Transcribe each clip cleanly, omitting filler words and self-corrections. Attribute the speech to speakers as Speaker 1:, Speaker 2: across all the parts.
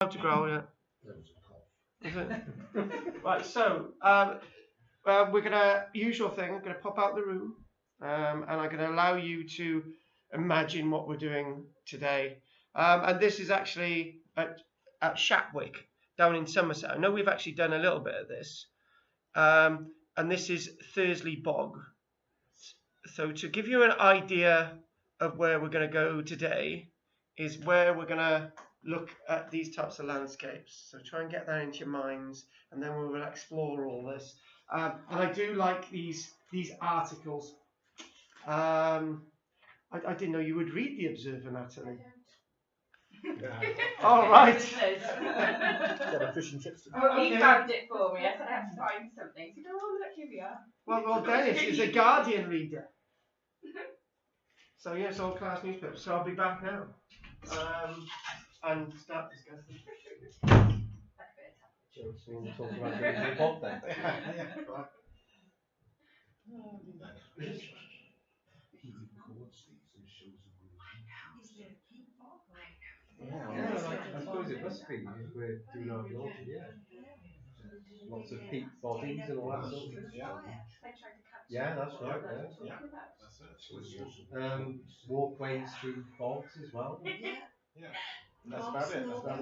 Speaker 1: How to grow it. Is it? Right, so we're gonna usual thing. I'm gonna pop out the room, and I'm gonna allow you to imagine what we're doing today. And this is actually at Shatwick down in Somerset. I know we've actually done a little bit of this, and this is Thursley Bog. So to give you an idea of where we're going to go today is where we're going to look at these types of landscapes. So try and get that into your minds, and then we will explore all this. And I do like these articles. I didn't know you would read the Observer, Natalie. All right.
Speaker 2: Got a fish and chips.
Speaker 3: He found it for me. I said I have to find something. He said, "Oh, look, here we are."
Speaker 1: Well, Dennis is a Guardian reader. So yes, all class newspaper. So I'll be back now, and start discussing.
Speaker 2: So we'll talk about the Bob then. Yeah, I suppose it must be if we're doing archaeology, yeah. Lots of peat bodies and all that sort of thing. Yeah, that's right, yeah. Walkways through bogs as well.
Speaker 4: Yeah. That's about it. That's about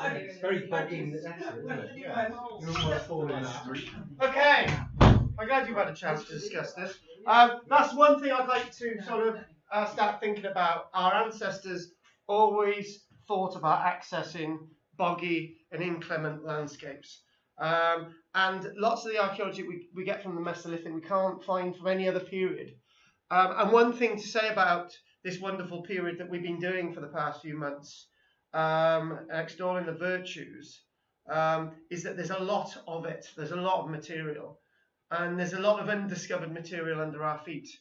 Speaker 2: it. It's very boggy in the essence, isn't it?
Speaker 4: Yeah.
Speaker 2: You don't want to fall in that street.
Speaker 1: Okay, I'm glad you've had a chance to discuss this. That's one thing I'd like to sort of start thinking about. Our ancestors always thought about accessing boggy and inclement landscapes. And lots of the archaeology we get from the Mesolithic we can't find from any other period. And one thing to say about this wonderful period that we've been doing for the past few months, exploring the virtues, is that there's a lot of it. There's a lot of material. And there's a lot of undiscovered material under our feet.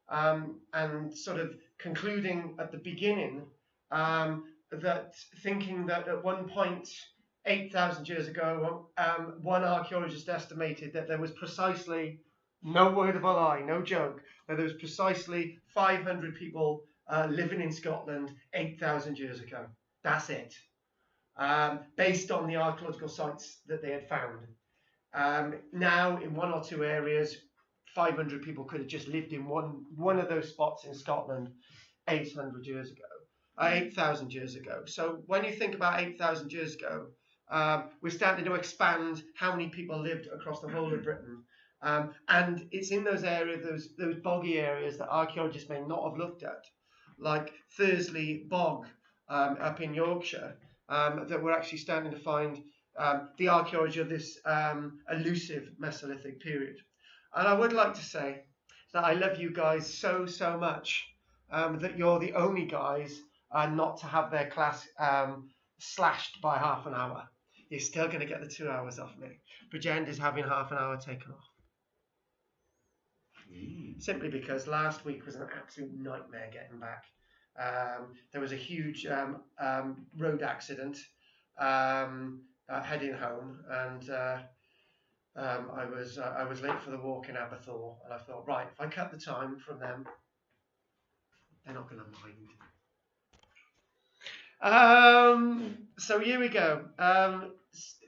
Speaker 1: And sort of concluding at the beginning that thinking that at one point, 8,000 years ago, one archaeologist estimated that there was precisely, no word of a lie, no joke, that there was precisely 500 people living in Scotland 8,000 years ago. That's it. Based on the archaeological sites that they had found. Now, in one or two areas, 500 people could have just lived in one of those spots in Scotland 800 years ago, 8,000 years ago. So when you think about 8,000 years ago, we're starting to expand how many people lived across the whole of Britain. And it's in those areas, those boggy areas that archaeologists may not have looked at, like Thursley Bog up in Yorkshire, that we're actually starting to find the archaeology of this elusive Mesolithic period. And I would like to say that I love you guys so much that you're the only guys not to have their class slashed by half an hour. You're still going to get the 2 hours off me. Bridgend is having half an hour taken off. Simply because last week was an absolute nightmare getting back. There was a huge road accident heading home, and I was late for the walk in Aberthor, and I thought, right, if I cut the time from them, they're not going to mind. So here we go.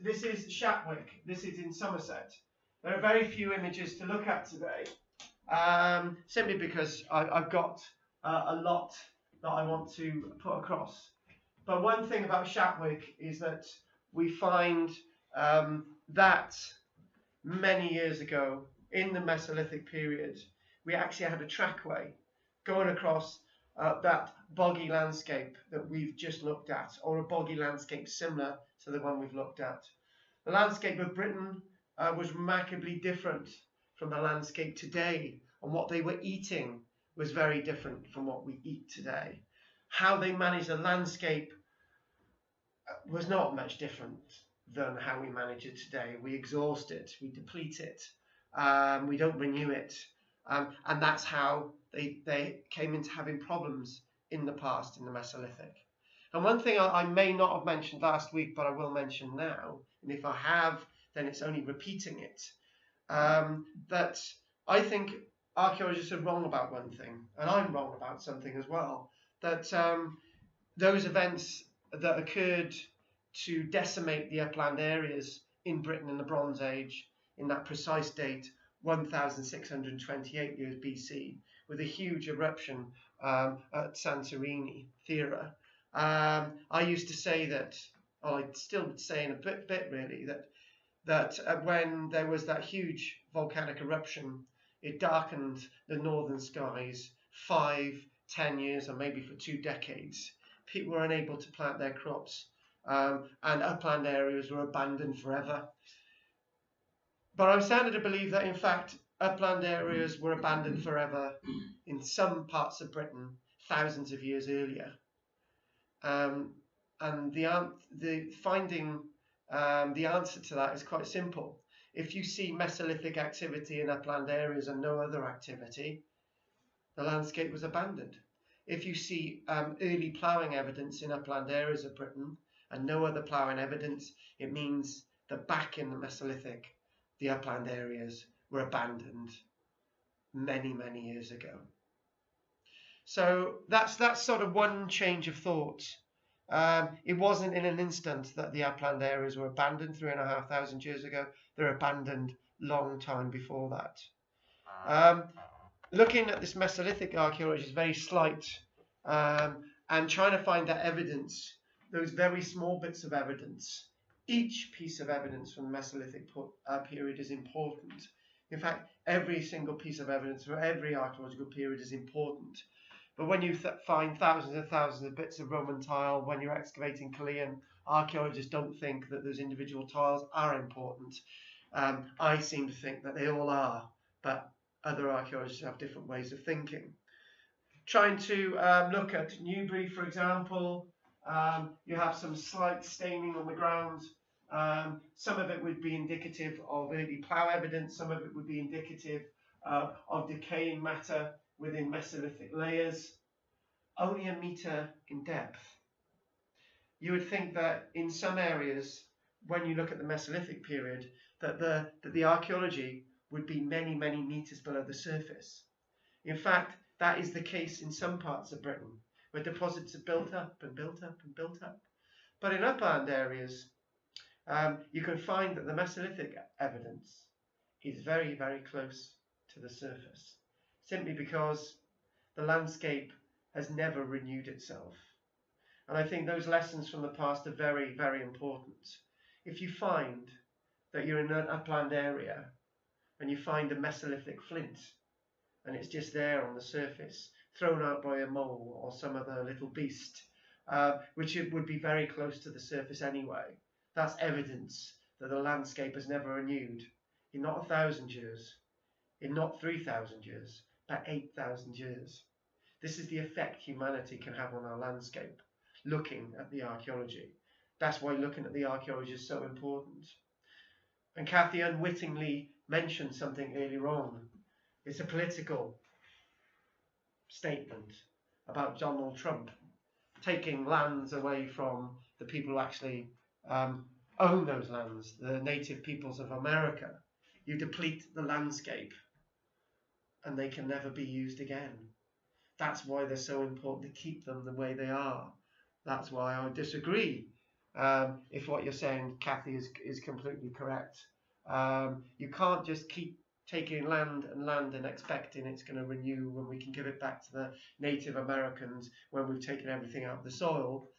Speaker 1: This is Shatwick. This is in Somerset. There are very few images to look at today, simply because I've got a lot that I want to put across. But one thing about Shatwick is that we find that many years ago, in the Mesolithic period, we actually had a trackway going across that boggy landscape that we've just looked at, or a boggy landscape similar to the one we've looked at. The landscape of Britain was remarkably different from the landscape today, and what they were eating was very different from what we eat today. How they managed the landscape was not much different than how we manage it today. We exhaust it, we deplete it, we don't renew it, and that's how they came into having problems in the past in the Mesolithic. And one thing I may not have mentioned last week, but I will mention now, and if I have, then it's only repeating it, that I think archaeologists are wrong about one thing, and I'm wrong about something as well, that those events that occurred to decimate the upland areas in Britain in the Bronze Age, in that precise date, 1628 years BC, with a huge eruption at Santorini, Thera. I used to say that, I still would say in a bit really, that when there was that huge volcanic eruption, it darkened the northern skies 5, 10 years, or maybe for 2 decades. People were unable to plant their crops, and upland areas were abandoned forever. But I'm starting to believe that, in fact, upland areas were abandoned forever in some parts of Britain thousands of years earlier. And the answer to that is quite simple. If you see Mesolithic activity in upland areas and no other activity, the landscape was abandoned. If you see early ploughing evidence in upland areas of Britain and no other ploughing evidence, it means that back in the Mesolithic, the upland areas were abandoned many, many years ago. So that's sort of one change of thought. It wasn't in an instant that the upland areas were abandoned 3,500 years ago. They're abandoned long time before that. Looking at this Mesolithic archaeology is very slight, and trying to find that evidence, those very small bits of evidence. Each piece of evidence from the Mesolithic period is important. In fact, every single piece of evidence for every archaeological period is important. But when you find thousands and thousands of bits of Roman tile, when you're excavating Chilean, archaeologists don't think that those individual tiles are important. I seem to think that they all are, but other archaeologists have different ways of thinking. Trying to look at Newbury, for example, you have some slight staining on the ground. Some of it would be indicative of early plough evidence, some of it would be indicative of decaying matter within Mesolithic layers, only a metre in depth. You would think that in some areas, when you look at the Mesolithic period, that the archaeology would be many, many metres below the surface. In fact, that is the case in some parts of Britain, where deposits are built up and built up and built up. But in upland areas, you can find that the Mesolithic evidence is very, very close to the surface, simply because the landscape has never renewed itself. And I think those lessons from the past are very, very important. If you find that you're in an upland area and you find a Mesolithic flint and it's just there on the surface, thrown out by a mole or some other little beast, which it would be very close to the surface anyway, that's evidence that the landscape has never renewed in not 1,000 years, in not 3,000 years, but 8,000 years. This is the effect humanity can have on our landscape, looking at the archaeology. That's why looking at the archaeology is so important. And Kathy unwittingly mentioned something earlier on. It's a political statement about Donald Trump taking lands away from the people who actually own those lands, the native peoples of America. You deplete the landscape and they can never be used again. That's why they're so important to keep them the way they are. That's why I disagree if what you're saying, Kathy, is completely correct. You can't just keep taking land and expecting it's going to renew when we can give it back to the Native Americans when we've taken everything out of the soil,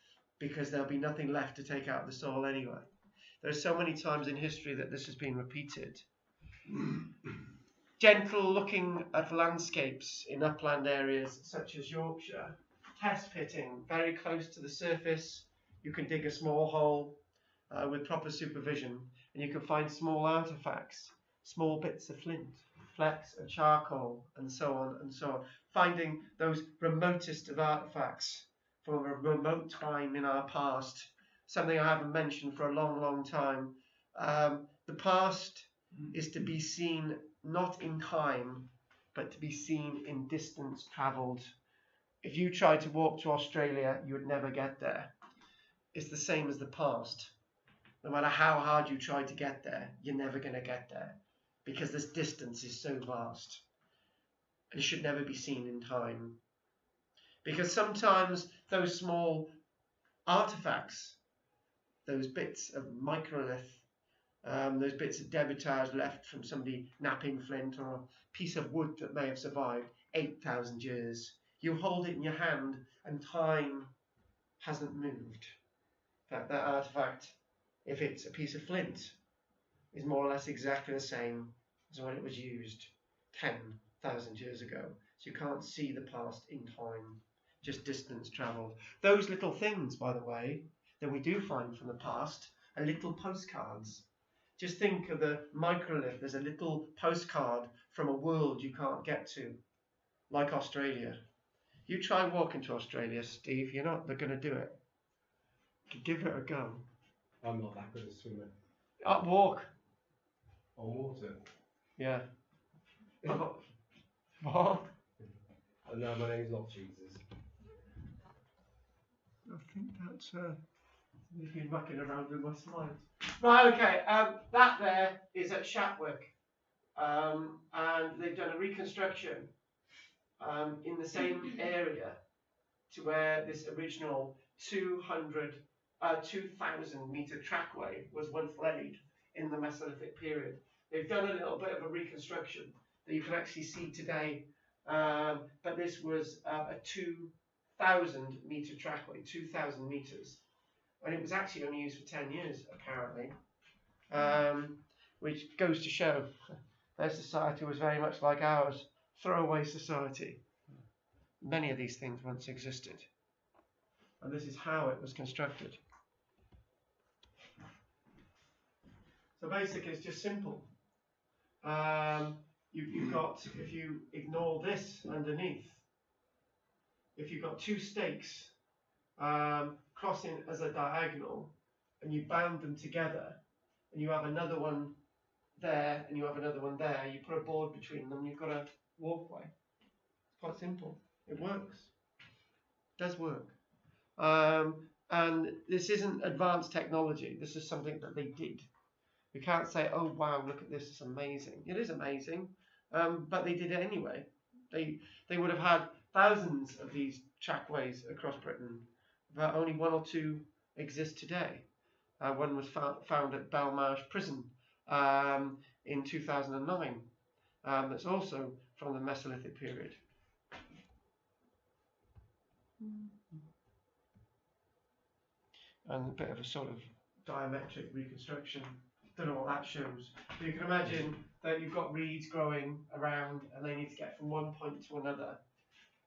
Speaker 1: because there'll be nothing left to take out of the soil anyway. There are so many times in history that this has been repeated. Gentle looking at landscapes in upland areas such as Yorkshire, test pitting very close to the surface. You can dig a small hole with proper supervision and you can find small artifacts, small bits of flint, flecks of charcoal, and so on and so on. Finding those remotest of artifacts from a remote time in our past, something I haven't mentioned for a long, long time. The past is to be seen not in time, but to be seen in distance travelled. If you tried to walk to Australia, you would never get there. It's the same as the past. No matter how hard you try to get there, you're never going to get there, because this distance is so vast. It should never be seen in time. because sometimes those small artifacts, those bits of microlith, those bits of debitage left from somebody napping flint, or a piece of wood that may have survived 8,000 years, you hold it in your hand and time hasn't moved. That artifact, if it's a piece of flint, is more or less exactly the same as when it was used 10,000 years ago. So you can't see the past in time, just distance travelled. Those little things, by the way, that we do find from the past are little postcards. Just think of the microlith as a little postcard from a world you can't get to, like Australia. You try walking to Australia, Steve, you're not going to do it. Give it a go.
Speaker 2: I'm not that good a swimmer.
Speaker 1: Up walk.
Speaker 2: On water?
Speaker 1: Yeah. What?
Speaker 2: No, my name's not Jesus.
Speaker 1: I think that's you've been mucking around with my slides. Right, okay. That there is at Shatwick, and they've done a reconstruction in the same area to where this original 2,000 metre trackway was once laid in the Mesolithic period. They've done a little bit of a reconstruction that you can actually see today, but this was a 2,000 metre trackway, 2,000 metres, and it was actually only used for 10 years apparently, which goes to show their society was very much like ours, throwaway society. Many of these things once existed, and this is how it was constructed. So basically it's just simple. You've got, if you ignore this underneath, if you've got two stakes crossing as a diagonal, and you bound them together, and you have another one there, and you have another one there, you put a board between them, you've got a walkway. It's quite simple. It works. It does work. And this isn't advanced technology. This is something that they did. We can't say, oh wow, look at this, it's amazing. It is amazing, but they did it anyway. They would have had thousands of these trackways across Britain, but only one or two exist today. One was found at Belmarsh Prison in 2009. That's also from the Mesolithic period. And a bit of a sort of diametric reconstruction. Don't know what that shows. But you can imagine that you've got reeds growing around and they need to get from one point to another.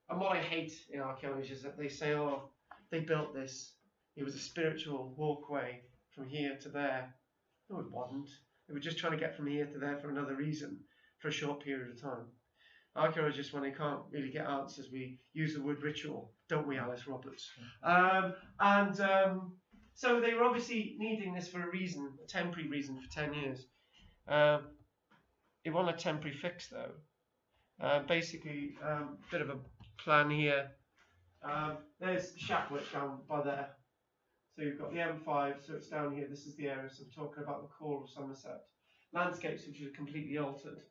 Speaker 1: And what I hate in archaeology is that they say, oh, they built this. It was a spiritual walkway from here to there. No, it wasn't. They were just trying to get from here to there for another reason, for a short period of time. Archaeologists, when they can't really get answers, we use the word ritual, don't we, Alice Roberts? So they were obviously needing this for a reason, a temporary reason for 10 years. It wasn't a temporary fix though. Basically, a bit of a plan here. There's Shatwick down by there. So you've got the M5, so it's down here. This is the area, so we're talking about the core of Somerset. Landscapes which are completely altered.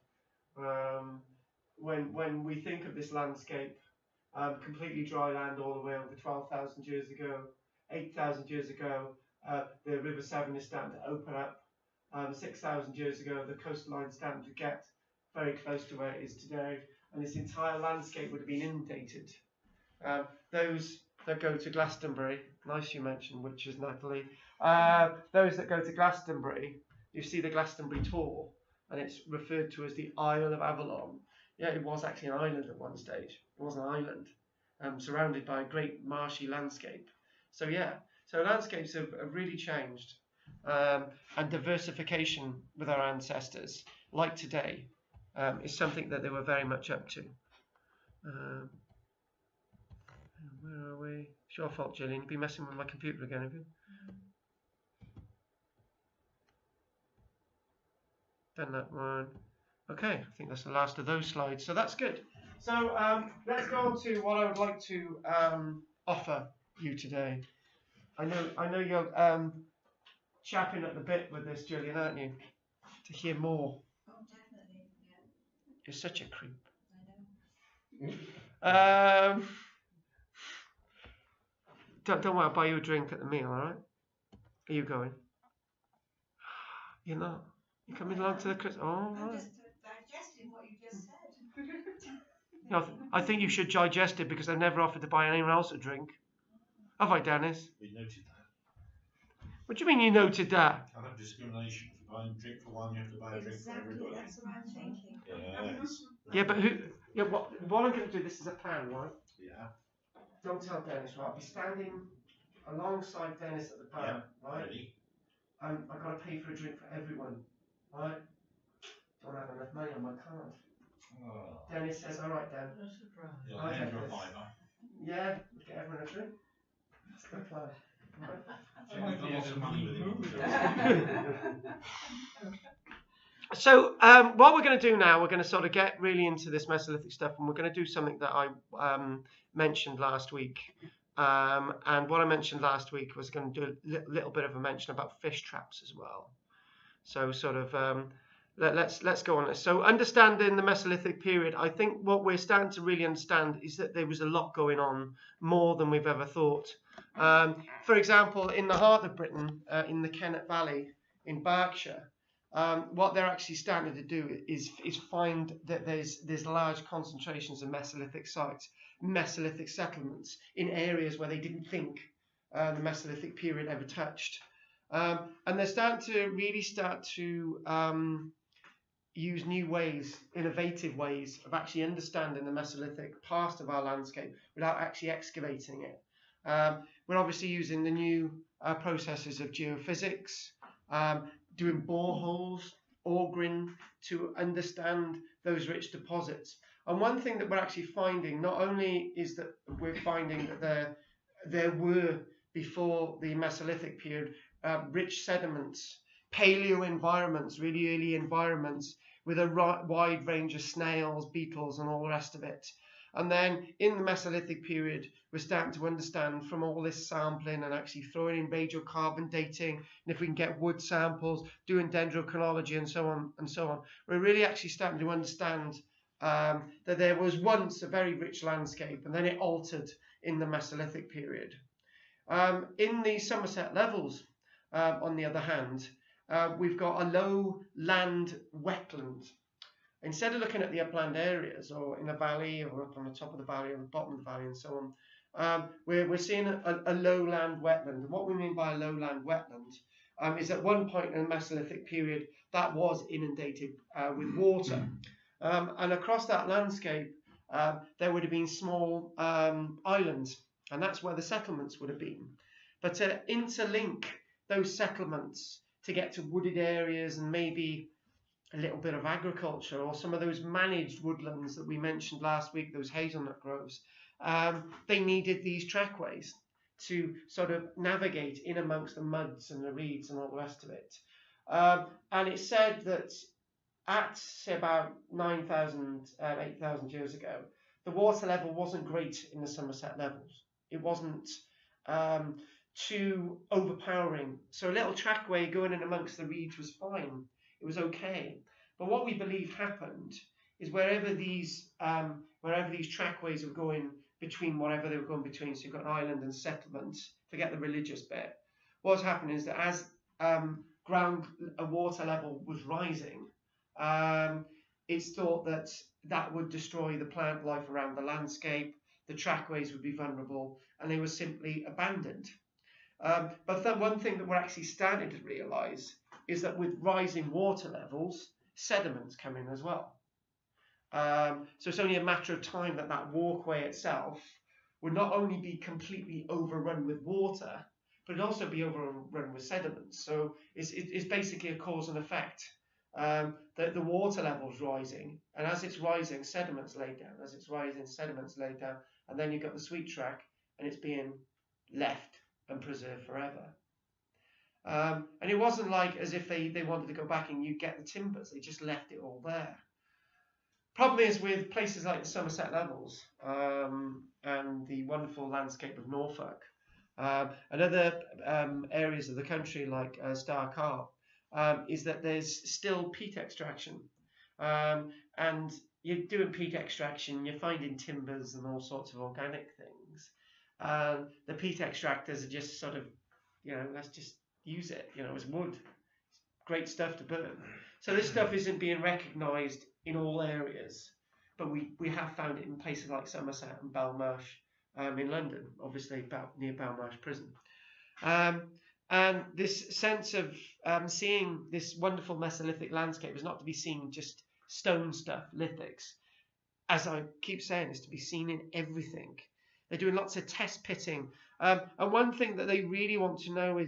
Speaker 1: When we think of this landscape, completely dry land all the way over 12,000 years ago, 8,000 years ago, the River Severn is starting to open up. 6,000 years ago, the coastline is starting to get very close to where it is today, and this entire landscape would have been inundated. Those that go to Glastonbury, nice you mentioned witches, Natalie. Those that go to Glastonbury, you see the Glastonbury Tor, and it's referred to as the Isle of Avalon. Yeah, it was actually an island at one stage. It was an island, surrounded by a great marshy landscape. So yeah, so landscapes have really changed, and diversification with our ancestors, like today, is something that they were very much up to. Where are we? It's your fault, Gillian. You've been messing with my computer again, have you? Done that one. Okay, I think that's the last of those slides, so that's good. So let's go on to what I would like to offer you today. I know you're chapping at the bit with this, Gillian, aren't you? To hear more.
Speaker 5: Oh, definitely, yeah.
Speaker 1: You're such a creep.
Speaker 5: I know.
Speaker 1: Don't worry, I'll buy you a drink at the meal, all right? Are you going? You're not. You're coming along to the Christmas. Oh, all
Speaker 5: I'm
Speaker 1: right.
Speaker 5: just digesting what you just said.
Speaker 1: No, I think you should digest it because I've never offered to buy anyone else a drink. Have I, Dennis?
Speaker 4: We noted that.
Speaker 1: What do you mean you noted that?
Speaker 4: Can't have discrimination. If you're buying a drink for one, you have to buy a drink for
Speaker 5: Exactly,
Speaker 4: everybody.
Speaker 5: that's what I'm thinking.
Speaker 4: Yes.
Speaker 1: Yeah, but who? Yeah, what I'm going to do, this is a plan, right?
Speaker 4: Yeah.
Speaker 1: Don't tell Dennis, right? I'll be standing alongside Dennis at the bar, right?
Speaker 4: Ready?
Speaker 1: I've got to pay for a drink for everyone, right? Don't have enough money on my card.
Speaker 4: Oh.
Speaker 1: Dennis says, all right, Dan.
Speaker 4: You'll
Speaker 1: I
Speaker 4: hand
Speaker 1: get
Speaker 4: you a
Speaker 1: this.
Speaker 4: fiver.
Speaker 1: Yeah, we'll get everyone a drink. That's the plan. Right.
Speaker 4: You've got lots of money with him.
Speaker 1: So what we're going to do now, we're going to sort of get really into this Mesolithic stuff, and we're going to do something that I mentioned last week. And what I mentioned last week was going to do a little bit of a mention about fish traps as well. So sort of let's go on this. So understanding the Mesolithic period, I think what we're starting to really understand is that there was a lot going on, more than we've ever thought. For example, in the heart of Britain, in the Kennet Valley in Berkshire, what they're actually starting to do is find that there's large concentrations of Mesolithic sites, Mesolithic settlements in areas where they didn't think the Mesolithic period ever touched. And they're starting to really use new ways, innovative ways of actually understanding the Mesolithic past of our landscape without actually excavating it. We're obviously using the new processes of geophysics, doing boreholes, auguring to understand those rich deposits. And one thing that we're actually finding, not only is that we're finding that there were, before the Mesolithic period, rich sediments, paleo environments, really early environments with a wide range of snails, beetles and all the rest of it. And then in the Mesolithic period, we're starting to understand from all this sampling and actually throwing in radiocarbon dating, and if we can get wood samples, doing dendrochronology and so on, we're really actually starting to understand that there was once a very rich landscape and then it altered in the Mesolithic period. In the Somerset levels, on the other hand, we've got a low land wetland. Instead of looking at the upland areas or in the valley or up on the top of the valley or the bottom of the valley and so on, we're seeing a lowland wetland. And what we mean by a lowland wetland is at one point in the Mesolithic period that was inundated with water. And across that landscape there would have been small islands, and that's where the settlements would have been. But to interlink those settlements to get to wooded areas and maybe a little bit of agriculture or some of those managed woodlands that we mentioned last week, those hazelnut groves, they needed these trackways to sort of navigate in amongst the muds and the reeds and all the rest of it. And it's said that at, say, about 9,000, 8,000 years ago, the water level wasn't great in the Somerset levels. It wasn't too overpowering. So a little trackway going in amongst the reeds was fine. It was okay. But what we believe happened is wherever these trackways were going between whatever they were going between, so you've got an island and settlement, forget the religious bit, what's happening is that as ground water level was rising, it's thought that that would destroy the plant life around the landscape, the trackways would be vulnerable, and they were simply abandoned. But the one thing that we're actually starting to realise is that with rising water levels, sediments come in as well. So it's only a matter of time that that walkway itself would not only be completely overrun with water, but it'd also be overrun with sediments. So it's basically a cause and effect. The water level's rising, and as it's rising, sediments lay down. As it's rising, sediments lay down, and then you've got the sweet track, and it's being left and preserved forever. And it wasn't like as if they wanted to go back and you get the timbers. They just left it all there. Problem is with places like the Somerset levels and the wonderful landscape of Norfolk and other areas of the country like Star Carp, is that there's still peat extraction. And you're doing peat extraction, you're finding timbers and all sorts of organic things. and the peat extractors are just sort of, let's just use it, as wood. Great stuff to burn. So this stuff isn't being recognised in all areas, but we have found it in places like Somerset and Belmarsh in London, obviously near Belmarsh Prison. And this sense of seeing this wonderful Mesolithic landscape is not to be seen just stone stuff, lithics. As I keep saying, is to be seen in everything. They're doing lots of test pitting. And one thing that they really want to know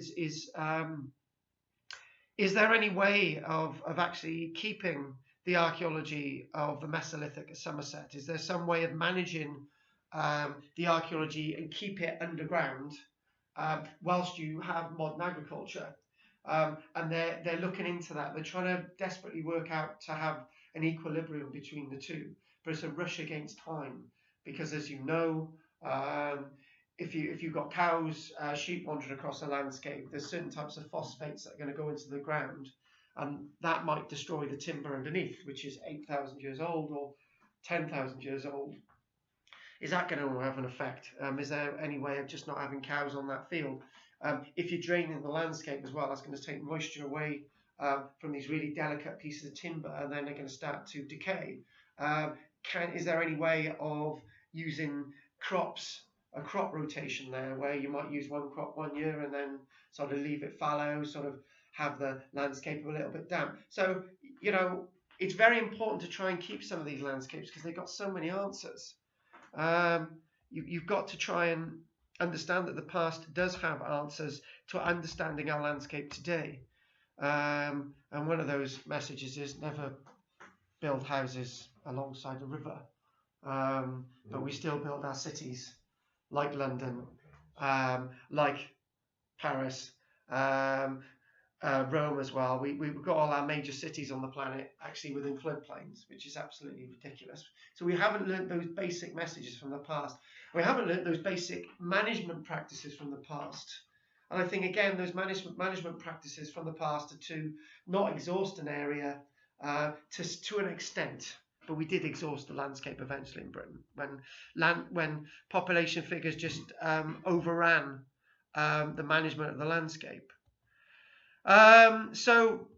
Speaker 1: is there any way of actually keeping the archaeology of the Mesolithic at Somerset? Is there some way of managing the archaeology and keep it underground whilst you have modern agriculture? And they're looking into that. They're trying to desperately work out to have an equilibrium between the two. But it's a rush against time because, as you know, if you've got cows, sheep wandering across the landscape, there's certain types of phosphates that are going to go into the ground, and that might destroy the timber underneath, which is 8,000 years old or 10,000 years old. Is that going to have an effect? Is there any way of just not having cows on that field? If you're draining the landscape as well, that's going to take moisture away from these really delicate pieces of timber, and then they're going to start to decay. Is there any way of using a crop rotation there, where you might use one crop 1 year and then sort of leave it fallow, sort of have the landscape a little bit damp? So, it's very important to try and keep some of these landscapes because they've got so many answers. You've got to try and understand that the past does have answers to understanding our landscape today. And one of those messages is never build houses alongside a river. But we still build our cities like London, like Paris, Rome as well. We've got all our major cities on the planet actually within floodplains, which is absolutely ridiculous. So we haven't learned those basic messages from the past. We haven't learned those basic management practices from the past. And I think, again, those management practices from the past are to not exhaust an area to an extent. But we did exhaust the landscape eventually in Britain when population figures just overran the management of the landscape. So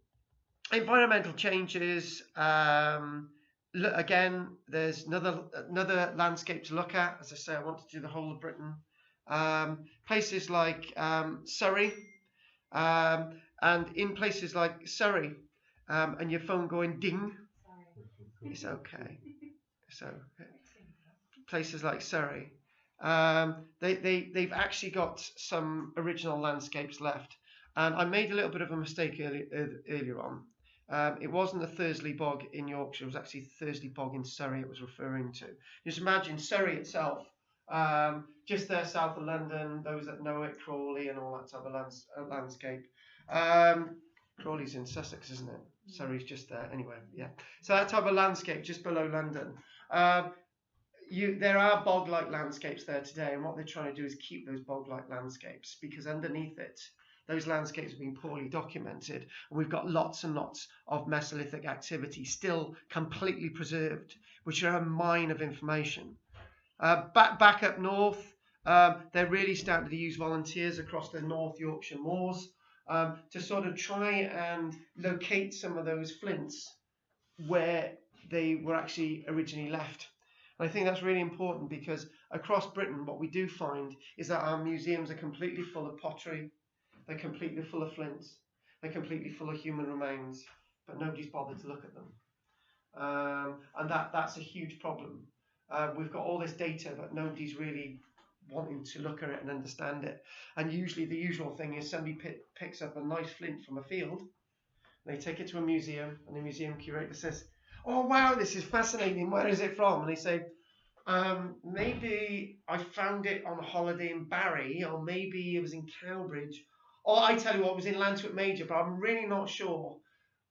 Speaker 1: environmental changes. Again, there's another landscape to look at. As I say, I want to do the whole of Britain. Places like Surrey, and in places like Surrey, and your phone going ding. It's okay. So places like Surrey, they've actually got some original landscapes left, and I made a little bit of a mistake earlier on. It wasn't the Thursley Bog in Yorkshire; it was actually the Thursley Bog in Surrey. It was referring to. Just imagine Surrey itself, just there south of London. Those that know it, Crawley and all that type of landscape. Crawley's in Sussex, isn't it? Surrey's just there. Anyway, yeah. So that type of landscape just below London. There are bog-like landscapes there today, and what they're trying to do is keep those bog-like landscapes, because underneath it, those landscapes have been poorly documented, and we've got lots and lots of Mesolithic activity still completely preserved, which are a mine of information. Back up north, they're really starting to use volunteers across the North Yorkshire moors to sort of try and locate some of those flints where they were actually originally left. And I think that's really important, because across Britain what we do find is that our museums are completely full of pottery, they're completely full of flints, they're completely full of human remains, but nobody's bothered to look at them. And that's a huge problem. We've got all this data, but nobody's really wanting to look at it and understand it. And usually the usual thing is somebody picks up a nice flint from a field, they take it to a museum, and the museum curator says, "Oh wow, this is fascinating, where is it from?" And they say, "Maybe I found it on a holiday in Barry, or maybe it was in Cowbridge, or I tell you what, it was in Lantwick Major, but I'm really not sure.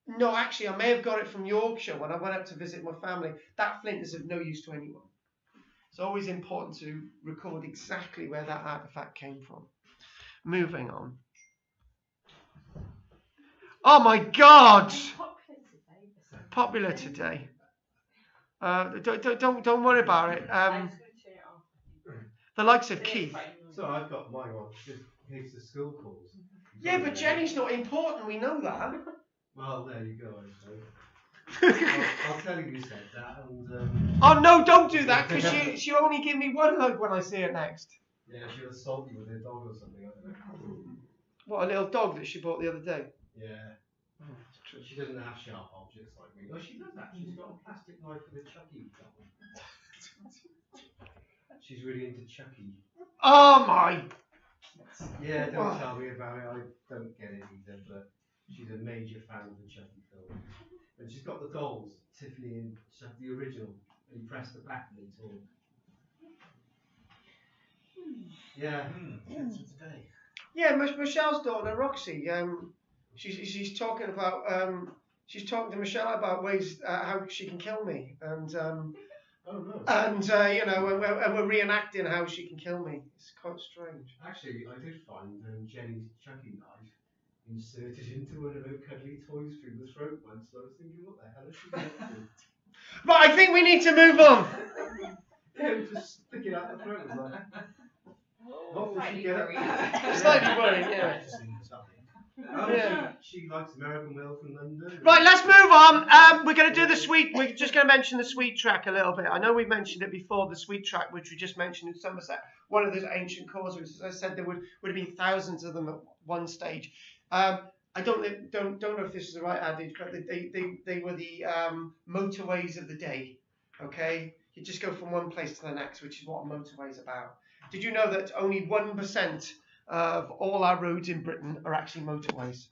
Speaker 1: No, actually, I may have got it from Yorkshire when I went up to visit my family. That flint is of no use to anyone." It's always important to record exactly where that artifact came from. Moving on. Oh my God! Popular today. Don't worry about it. The likes of Keith.
Speaker 2: So I've got my one, just in case the school calls.
Speaker 1: Yeah, but Jenny's not important, we know that.
Speaker 2: Well, there you go, I suppose. I'll tell you said that, and
Speaker 1: Oh no, don't do that, because she'll only give me one hug when I see her next.
Speaker 2: yeah, she'll assault you with her dog or something, I don't know.
Speaker 1: What, a little dog that she bought the other day?
Speaker 2: Yeah. She doesn't have sharp objects like me. Oh, she does that. She's got a plastic knife with a Chucky. She's really into Chucky.
Speaker 1: Oh my!
Speaker 2: Yeah, don't tell me about it. I don't get it either, but she's a major fan of the Chucky film. And she's got the dolls, Tiffany and Chucky, the original. And you press the back and they talk. Yeah. Today.
Speaker 1: Yeah, Michelle's daughter, Roxy, she's talking about, she's talking to Michelle about ways how she can kill me. And,
Speaker 2: Oh, no.
Speaker 1: and you know, and we're reenacting how she can kill me. It's quite strange.
Speaker 2: Actually, I did find Jenny's Chucky knife inserted into one of her cuddly toys through the throat once. So I was thinking, what the hell is she up to?
Speaker 1: Right, I think we need to move on.
Speaker 2: Yeah, just stick it out the throat. It was like, what will she get?
Speaker 1: Slightly worried, yeah.
Speaker 2: Oh,
Speaker 1: Yeah.
Speaker 2: she likes American Mail from London.
Speaker 1: Right, let's move on. We're going to do the sweet. We're just going to mention the sweet track a little bit. I know we mentioned it before, the sweet track, which we just mentioned in Somerset, one of those ancient causeways. As I said, there would have been thousands of them at one stage. I don't know if this is the right adage, but they were the motorways of the day. Okay, you just go from one place to the next, which is what a motorway is about. Did you know that only 1% of all our roads in Britain are actually motorways?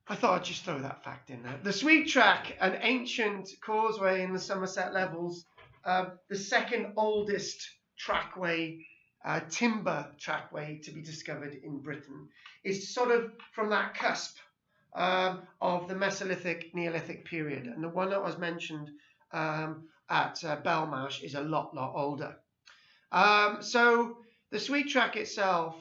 Speaker 1: I thought I'd just throw that fact in there. The Sweet Track, an ancient causeway in the Somerset Levels, the second oldest trackway, timber trackway to be discovered in Britain, is sort of from that cusp of the Mesolithic, Neolithic period. And the one that was mentioned at Belmarsh is a lot older. So the Sweet Track itself,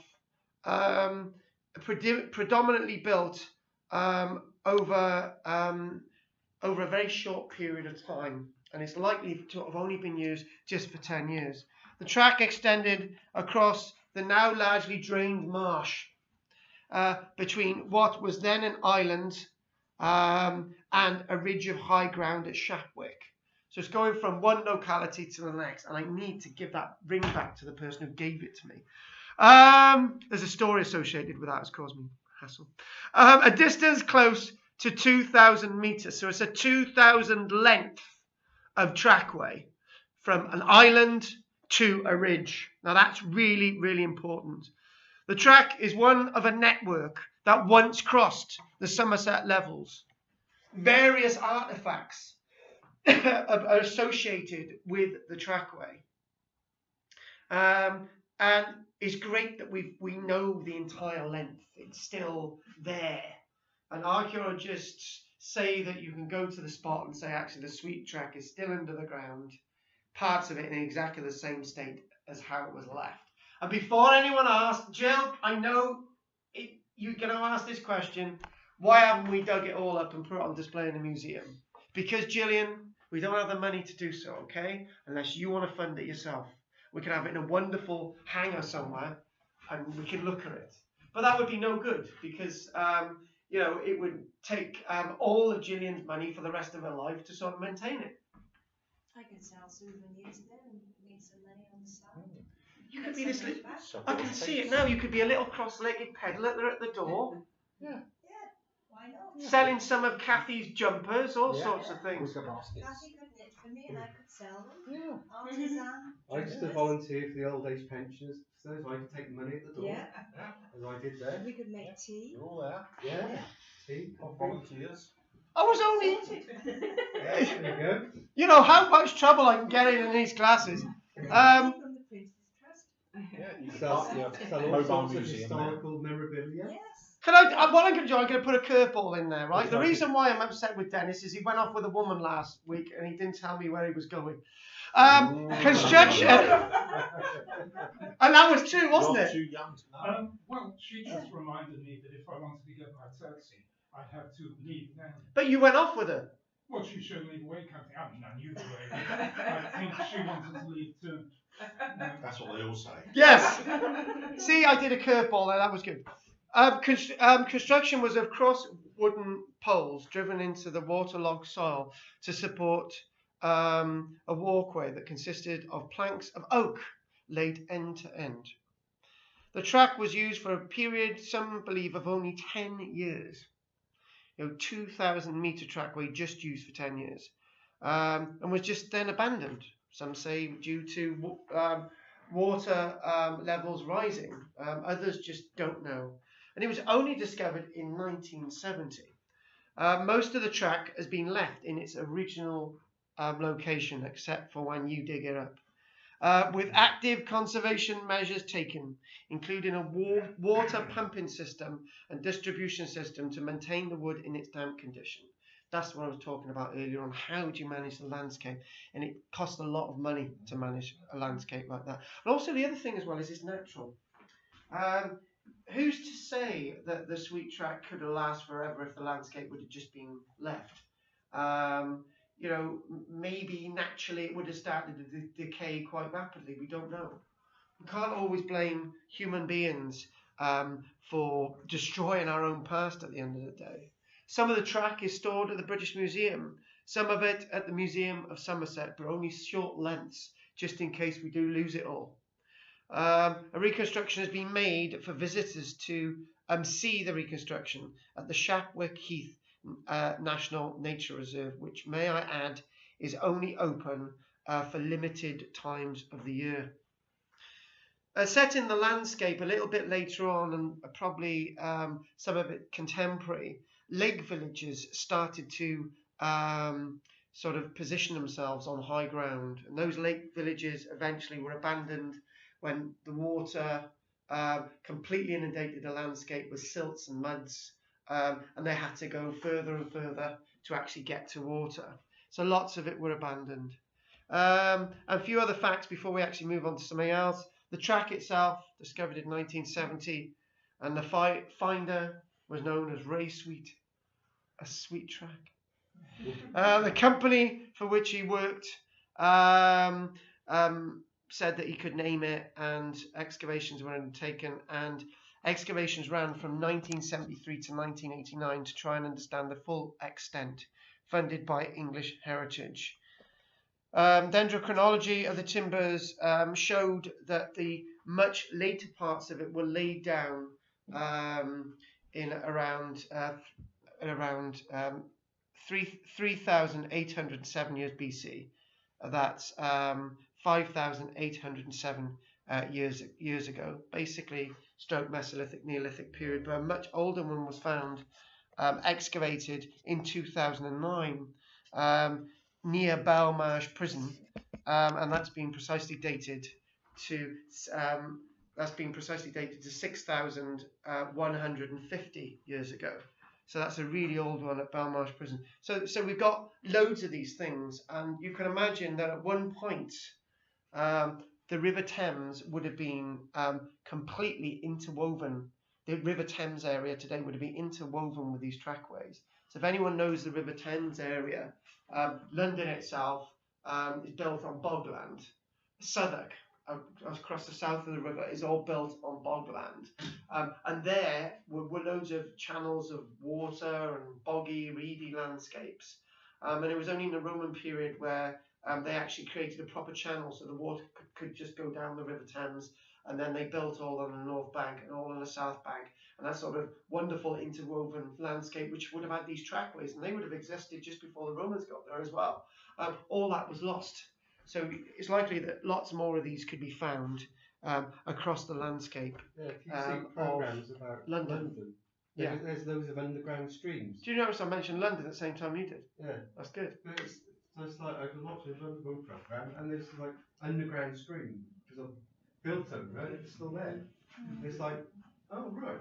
Speaker 1: predominantly built over a very short period of time, and it's likely to have only been used just for 10 years. The track extended across the now largely drained marsh between what was then an island and a ridge of high ground at Shapwick. So it's going from one locality to the next, and I need to give that ring back to the person who gave it to me. There's a story associated with that. It's caused me hassle. A distance close to 2,000 meters. So it's a 2,000 length of trackway from an island to a ridge. Now that's really, really important. The track is one of a network that once crossed the Somerset Levels. Various artifacts are associated with the trackway. And it's great that we know the entire length. It's still there. And archaeologists say that you can go to the spot and say, actually, the Sweet Track is still under the ground, parts of it in exactly the same state as how it was left. And before anyone asks, Jill, I know you're going to ask this question, why haven't we dug it all up and put it on display in the museum? Because, Gillian, we don't have the money to do so, okay? Unless you want to fund it yourself. We can have it in a wonderful hangar somewhere, and we can look at it. But that would be no good, because you know, it would take all of Gillian's money for the rest of her life to sort of maintain it.
Speaker 5: I could sell souvenirs there and make some money on the side.
Speaker 1: You could be this little, I can see it now, you could be a little cross-legged peddler there at the door.
Speaker 5: Yeah, why not?
Speaker 1: Selling some of Kathy's jumpers, all sorts of things.
Speaker 5: Kathy could knit for me and I could sell them. Artisan.
Speaker 2: I used to volunteer for the old age pensioners, so I could take the money at the door.
Speaker 5: Yeah.
Speaker 2: As I did there.
Speaker 5: We could make tea.
Speaker 4: You're all there.
Speaker 2: Yeah. Tea, coffee.
Speaker 4: Volunteers.
Speaker 1: I was only,
Speaker 2: Yeah, there you go.
Speaker 1: you know, how much trouble I can get in these classes.
Speaker 5: From the Prince's Trust.
Speaker 4: Yeah, you can
Speaker 2: Sell
Speaker 4: start
Speaker 2: all
Speaker 4: mobile
Speaker 2: sorts of
Speaker 4: museum there.
Speaker 2: historical memorabilia.
Speaker 5: Yes.
Speaker 1: What I'm going to do, I'm going to put a curveball in there, right? The reason why I'm upset with Dennis is he went off with a woman last week and he didn't tell me where he was going. Construction. And that was true, wasn't
Speaker 4: You're
Speaker 1: it?
Speaker 4: too young to know.
Speaker 6: Well, she just reminded me that if I wanted to go by taxi, I'd have to leave now.
Speaker 1: But you went off with her.
Speaker 4: Well, she should lead the way, can't I haven't known you the way. I think she wanted to lead too.
Speaker 6: That's what they all say.
Speaker 1: Yes. See, I did a curveball there. That was good. Construction was of cross wooden poles driven into the waterlogged soil to support a walkway that consisted of planks of oak laid end to end. The track was used for a period, some believe, of only 10 years. 2,000-metre trackway just used for 10 years, and was just then abandoned. Some say due to water levels rising. Others just don't know. And it was only discovered in 1970. Most of the track has been left in its original location, except for when you dig it up. With active conservation measures taken, including a water pumping system and distribution system to maintain the wood in its damp condition. That's what I was talking about earlier on. How do you manage the landscape? And it costs a lot of money to manage a landscape like that. And also the other thing as well is it's natural. Who's to say that the sweet track could have lasted forever if the landscape would have just been left? Maybe naturally it would have started to decay quite rapidly. We don't know. We can't always blame human beings for destroying our own past at the end of the day. Some of the track is stored at the British Museum, some of it at the Museum of Somerset, but only short lengths, just in case we do lose it all. A reconstruction has been made for visitors to see the reconstruction at the Shapwick Heath National Nature Reserve, which, may I add, is only open for limited times of the year. Set in the landscape a little bit later on, and probably some of it contemporary, lake villages started to sort of position themselves on high ground, and those lake villages eventually were abandoned when the water completely inundated the landscape with silts and muds, and they had to go further and further to actually get to water. So lots of it were abandoned. A few other facts before we actually move on to something else. The track itself, discovered in 1970, and the finder was known as Ray Sweet, a sweet track. The company for which he worked said that he could name it, and excavations were undertaken, and excavations ran from 1973 to 1989 to try and understand the full extent, funded by English Heritage. Dendrochronology of the timbers showed that the much later parts of it were laid down in around 3,807 years BC. That's 5,807 years ago. Basically, stroke Mesolithic, Neolithic period, but a much older one was found excavated in 2009 near Belmarsh Prison, and that's been precisely dated to 6,150 years ago. So that's a really old one at Belmarsh Prison. So we've got loads of these things, and you can imagine that at one point the River Thames would have been completely interwoven. The River Thames area today would have been interwoven with these trackways. So if anyone knows the River Thames area, London itself is built on bogland. Southwark, across the south of the river, is all built on bogland. And there were loads of channels of water and boggy, reedy landscapes. And it was only in the Roman period where they actually created a proper channel so the water could just go down the River Thames, and then they built all on the north bank and all on the south bank, and that sort of wonderful interwoven landscape which would have had these trackways, and they would have existed just before the Romans got there as well. All that was lost. So it's likely that lots more of these could be found across the landscape.
Speaker 2: Yeah, if you see programs about London,
Speaker 1: yeah,
Speaker 2: there's loads of underground streams.
Speaker 1: Do you notice I mentioned London at the same time you did?
Speaker 2: Yeah,
Speaker 1: that's good.
Speaker 2: So it's like I've watched a London program, and there's like underground stream because I've built over it, it's still there. It's like, oh right.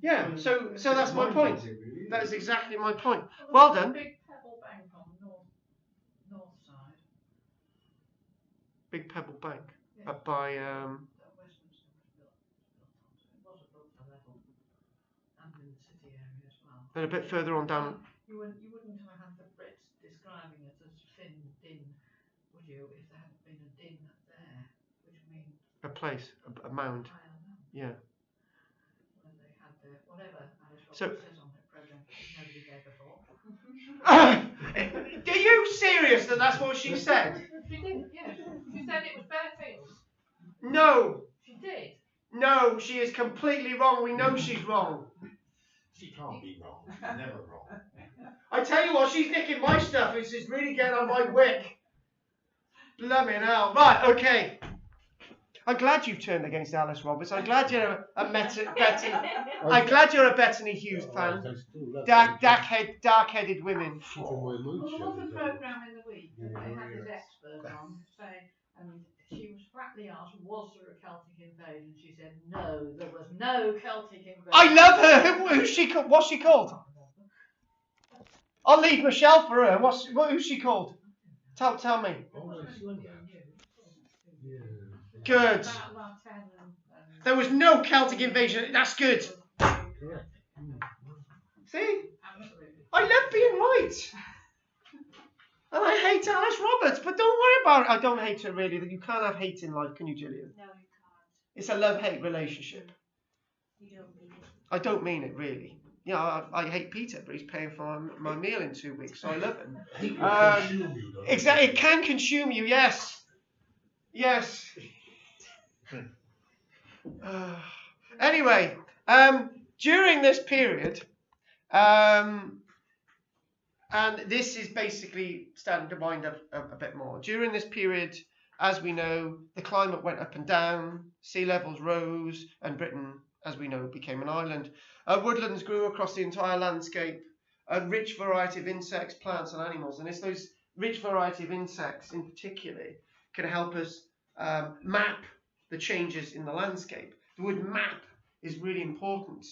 Speaker 1: Yeah, so that's my point.
Speaker 2: Really,
Speaker 1: that is exactly my point. Well done.
Speaker 3: Big pebble bank on north side.
Speaker 1: Big Pebble Bank, up by
Speaker 3: Westminster was built a level, and in the city area as well.
Speaker 1: and a bit further on down.
Speaker 3: You wouldn't have had the Brits
Speaker 7: describing it as thin din, would you, if there hadn't been a din there, which means
Speaker 1: A place, a mound.
Speaker 7: I don't know.
Speaker 1: Yeah.
Speaker 7: When they had their whatever Alice Roberts
Speaker 1: So-
Speaker 7: says on her programme, nobody there before.
Speaker 1: Are you serious that that's what she said?
Speaker 7: She did, yes. She said it was bare fields.
Speaker 1: No.
Speaker 7: She did.
Speaker 1: No, she is completely wrong. We know she's wrong.
Speaker 6: She can't be wrong. She's never wrong.
Speaker 1: I tell you what, she's nicking my stuff. It's just really getting on my wick. Blimmin' hell. Right, okay. I'm glad you've turned against Alice Roberts. I'm glad you're I'm glad you're a Bettany Hughes fan. Dark-headed women.
Speaker 7: There was a programme in the week that they had this expert on saying, and she was flatly asked, was there a Celtic invasion? She said, no, there was no Celtic invasion.
Speaker 1: I love her. Who's she? What's she called? I'll leave Michelle for her. Who's she called? Tell me. Good. There was no Celtic invasion. That's good. See? I love being right. And I hate Alice Roberts, but don't worry about it. I don't hate her really. You can't have hate in life, can you, Gillian?
Speaker 5: No, you can't.
Speaker 1: It's a love-hate relationship.
Speaker 5: You don't mean it.
Speaker 1: I don't mean it really. Yeah, I hate Peter, but he's paying for my meal in 2 weeks, so I love him.
Speaker 6: Hate will consume you, doesn't it?
Speaker 1: Exactly, it can consume you. Yes. Yes. Anyway, during this period, and this is basically starting to wind up a bit more. During this period, as we know, the climate went up and down, sea levels rose, and Britain, as we know, became an island. Woodlands grew across the entire landscape, a rich variety of insects, plants, and animals. And it's those rich variety of insects, in particular, can help us map the changes in the landscape. The word map is really important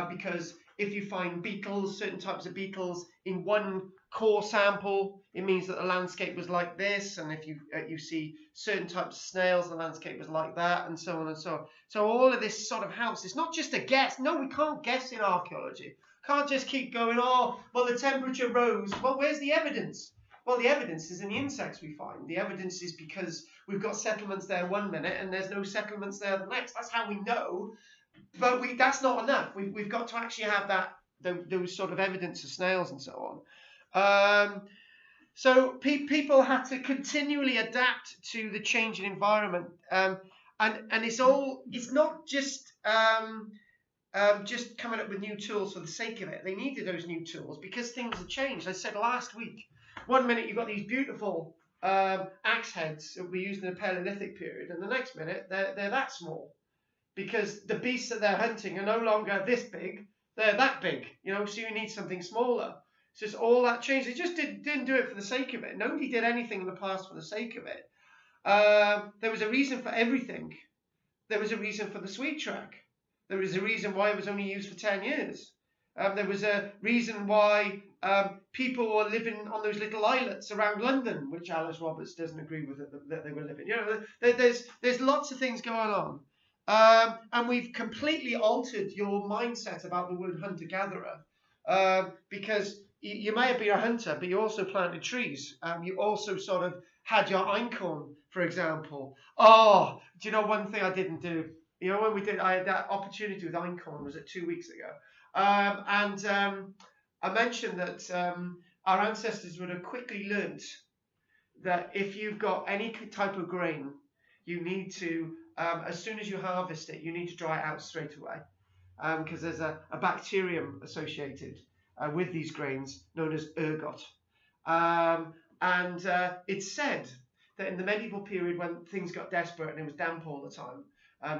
Speaker 1: because if you find beetles, certain types of beetles, in one core sample, it means that the landscape was like this, and if you see certain types of snails, the landscape was like that, and so on and so on. So all of this sort of helps. It's not just a guess. No, we can't guess in archaeology. Can't just keep going, oh, well, the temperature rose. Well, where's the evidence? Well, the evidence is in the insects we find. The evidence is because we've got settlements there 1 minute and there's no settlements there the next. That's how we know. But that's not enough. We've got to actually have those sort of evidence of snails and so on. So people had to continually adapt to the changing environment. And it's not just coming up with new tools for the sake of it. They needed those new tools because things had changed. I said last week, 1 minute you've got these beautiful axe heads that we used in the Paleolithic period, and the next minute they're that small because the beasts that they're hunting are no longer this big, they're that big, so you need something smaller. It's just all that changed. They just didn't do it for the sake of it. Nobody did anything in the past for the sake of it. There was a reason for everything. There was a reason for the sweet track. There was a reason why it was only used for 10 years. There was a reason why people were living on those little islets around London, which Alice Roberts doesn't agree with that they were living. There's lots of things going on. And we've completely altered your mindset about the word hunter-gatherer because you may have been a hunter, but you also planted trees. You also sort of had your einkorn, for example. Oh, do you know one thing I didn't do? When I had that opportunity with einkorn, was it 2 weeks ago? I mentioned that our ancestors would have quickly learnt that if you've got any type of grain, you need to, as soon as you harvest it, you need to dry it out straight away. Because there's a bacterium associated with these grains known as ergot. It's said that in the medieval period when things got desperate and it was damp all the time,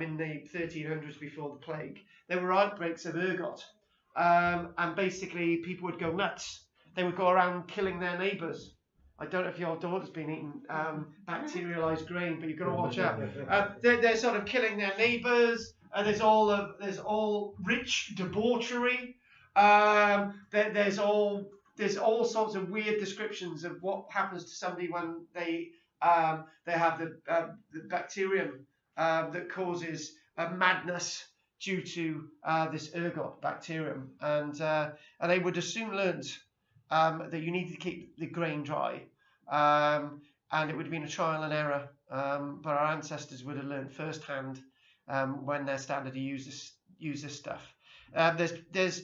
Speaker 1: in the 1300s before the plague, there were outbreaks of ergot. And basically people would go nuts. They would go around killing their neighbours. I don't know if your daughter's been eating bacterialized grain, but you've got to watch out. They're sort of killing their neighbours. There's all rich debauchery. There's all sorts of weird descriptions of what happens to somebody when they have the bacterium that causes madness due to this ergot bacterium, and they would have soon learned that you needed to keep the grain dry, and it would have been a trial and error. But our ancestors would have learned firsthand when they're starting to use this stuff. There's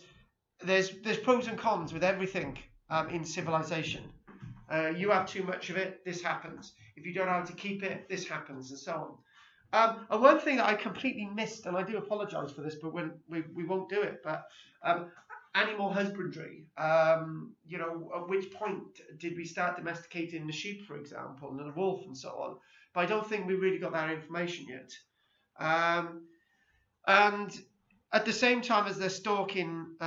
Speaker 1: pros and cons with everything in civilization. You have too much of it, this happens. If you don't know how to keep it, this happens, and so on. And one thing that I completely missed, and I do apologise for this, but when we won't do it, but animal husbandry. You know, at which point did we start domesticating the sheep, for example, and the wolf, and so on? But I don't think we really got that information yet. And at the same time as they're stalking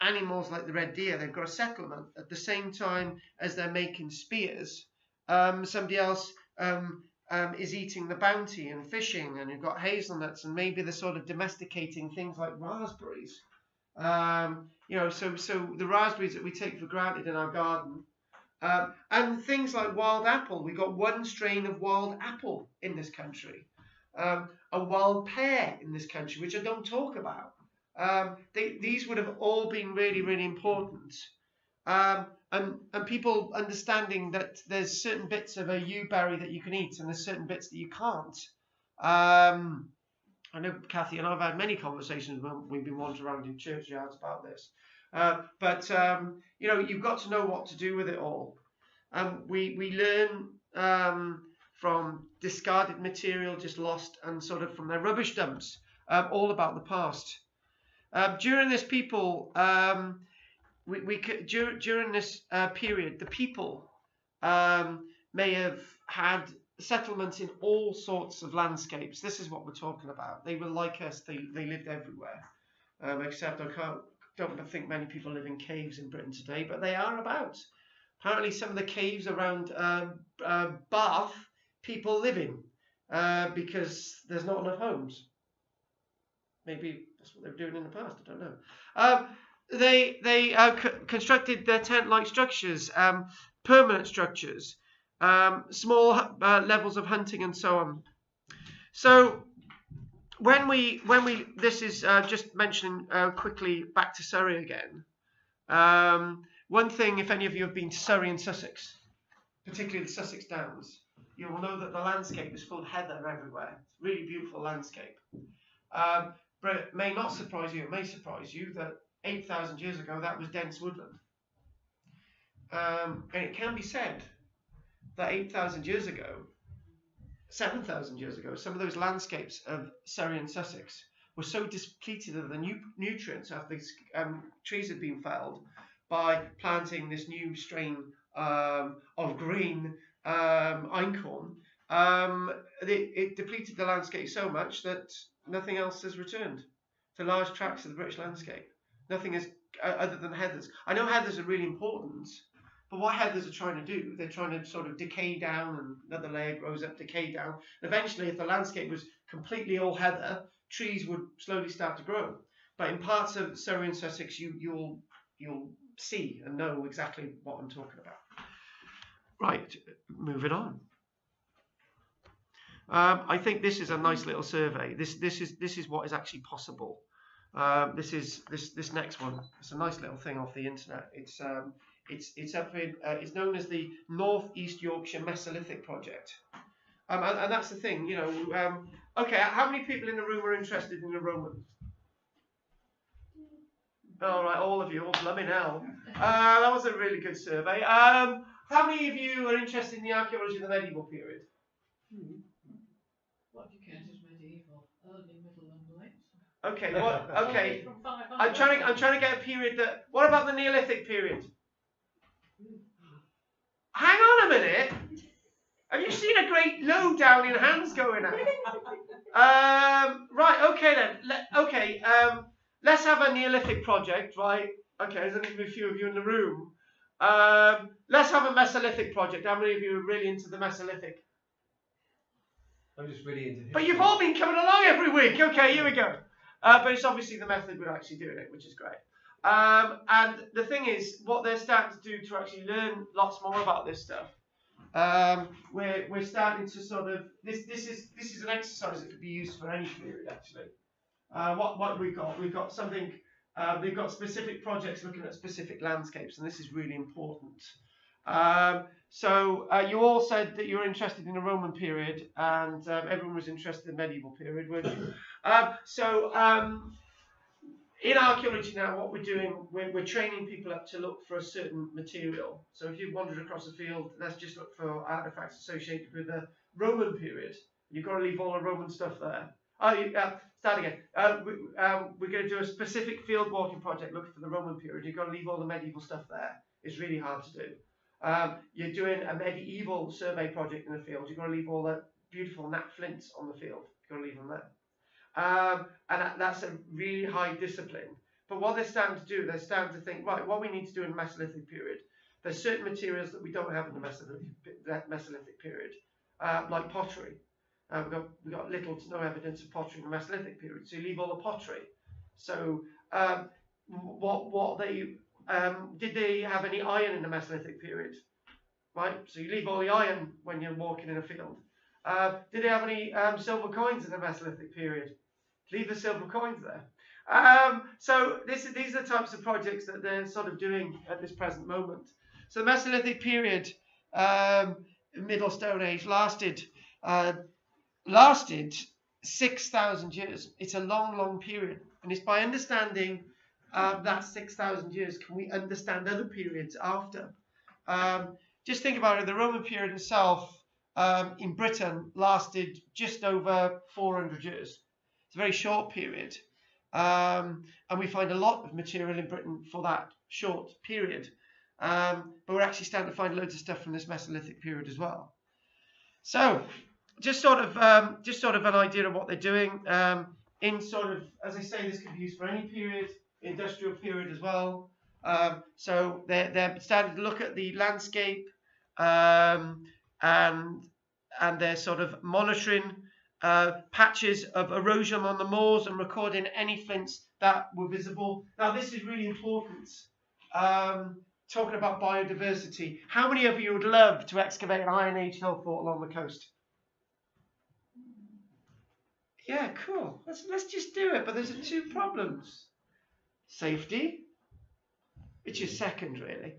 Speaker 1: animals like the red deer, they've got a settlement. At the same time as they're making spears, somebody else is eating the bounty and fishing, and you've got hazelnuts, and maybe they're sort of domesticating things like raspberries. You know, so the raspberries that we take for granted in our garden, and things like wild apple. We got one strain of wild apple in this country, a wild pear in this country, which I don't talk about. These would have all been really, really important. And people understanding that there's certain bits of a yew berry that you can eat, and there's certain bits that you can't. I know Kathy and I've had many conversations when we've been wandering around in churchyards about this. But you know, you've got to know what to do with it all. We learn from discarded material, just lost, and sort of from their rubbish dumps, all about the past. During this during this period, the people may have had settlements in all sorts of landscapes. This is what we're talking about. They were like us. They lived everywhere, except don't think many people live in caves in Britain today, but they are about. Apparently, some of the caves around Bath, people live in because there's not enough homes. Maybe that's what they were doing in the past. I don't know. They constructed their tent-like structures, permanent structures, small levels of hunting, and so on. So when we this is just mentioning quickly back to Surrey again. One thing, if any of you have been to Surrey and Sussex, particularly the Sussex Downs, you will know that the landscape is full of heather everywhere. It's a really beautiful landscape. But it may not surprise you, it may surprise you that 8,000 years ago that was dense woodland. And it can be said that 8,000 years ago, 7,000 years ago, some of those landscapes of Surrey and Sussex were so depleted of the nutrients after these trees had been felled by planting this new strain of green einkorn. It depleted the landscape so much that nothing else has returned to large tracts of the British landscape. Nothing is other than heathers. I know heathers are really important, but what heathers are trying to do, they're trying to sort of decay down, and another layer grows up, decay down. And eventually, if the landscape was completely all heather, trees would slowly start to grow. But in parts of Surrey and Sussex, you'll see and know exactly what I'm talking about. Right, moving on. I think this is a nice little survey. This is what is actually possible. This next one. It's a nice little thing off the internet. It's up in, it's known as the North East Yorkshire Mesolithic Project. And that's the thing, you know. Okay, how many people in the room are interested in the Romans? All right, all of you, all blooming hell. That was a really good survey. How many of you are interested in the archaeology of the medieval period?
Speaker 7: What do you count as medieval? Early, middle, and late?
Speaker 1: Okay, what? Okay.
Speaker 7: From 500
Speaker 1: I'm trying to get a period that. What about the Neolithic period? Hang on a minute. Have you seen a great low down in hands going out? Right. Okay then. Let's have a Neolithic project, right? Okay, there's only a few of you in the room. Let's have a Mesolithic project. How many of you are really into the Mesolithic?
Speaker 2: I'm just really into history.
Speaker 1: But you've all been coming along every week. Okay, here we go. But it's obviously the method we're actually doing it, which is great. And the thing is, what they're starting to do to actually learn lots more about this stuff, we're starting to sort of this is an exercise that could be used for any period actually. What we've got something They've got specific projects looking at specific landscapes, and this is really important. So you all said that you were interested in the Roman period, and everyone was interested in the medieval period, weren't you? In archaeology now, what we're doing, we're training people up to look for a certain material. So if you've wandered across a field, let's just look for artifacts associated with the Roman period. You've got to leave all the Roman stuff there. Start again. We're going to do a specific field walking project looking for the Roman period. You've got to leave all the medieval stuff there. It's really hard to do. You're doing a medieval survey project in the field. You've got to leave all the beautiful nat flints on the field. You've got to leave them there. And that's a really high discipline. But what they're starting to do, they're starting to think, right, what we need to do in the Mesolithic period, there's certain materials that we don't have in the Mesolithic period, like pottery. We've got little to no evidence of pottery in the Mesolithic period, so you leave all the pottery. So did they have any iron in the Mesolithic period? Right, so you leave all the iron when you're walking in a field. Did they have any silver coins in the Mesolithic period? Leave the silver coins there. So these are the types of projects that they're sort of doing at this present moment. So the Mesolithic period, Middle Stone Age, lasted 6,000 years. It's a long, long period. And it's by understanding that 6,000 years can we understand other periods after. Just think about it, the Roman period itself in Britain lasted just over 400 years. It's a very short period. And we find a lot of material in Britain for that short period. But we're actually starting to find loads of stuff from this Mesolithic period as well. So, just sort of an idea of what they're doing. In sort of, as I say, this could be used for any period, industrial period as well. So they're starting to look at the landscape, and they're sort of monitoring patches of erosion on the moors and recording any flints that were visible. Now this is really important. Talking about biodiversity, how many of you would love to excavate an Iron Age hill fort along the coast? Yeah, cool. Let's just do it. But there's two problems. Safety, which is second really.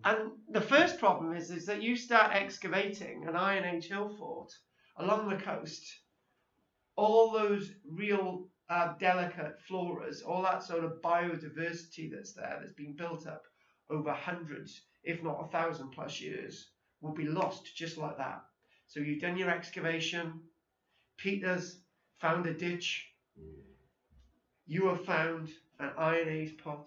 Speaker 1: And the first problem is that you start excavating an Iron Age hill fort along the coast, all those real delicate floras, all that sort of biodiversity that's there, that's been built up over hundreds, if not 1,000+ years, will be lost just like that. So you've done your excavation, Peter's found a ditch, you have found an Iron Age pot,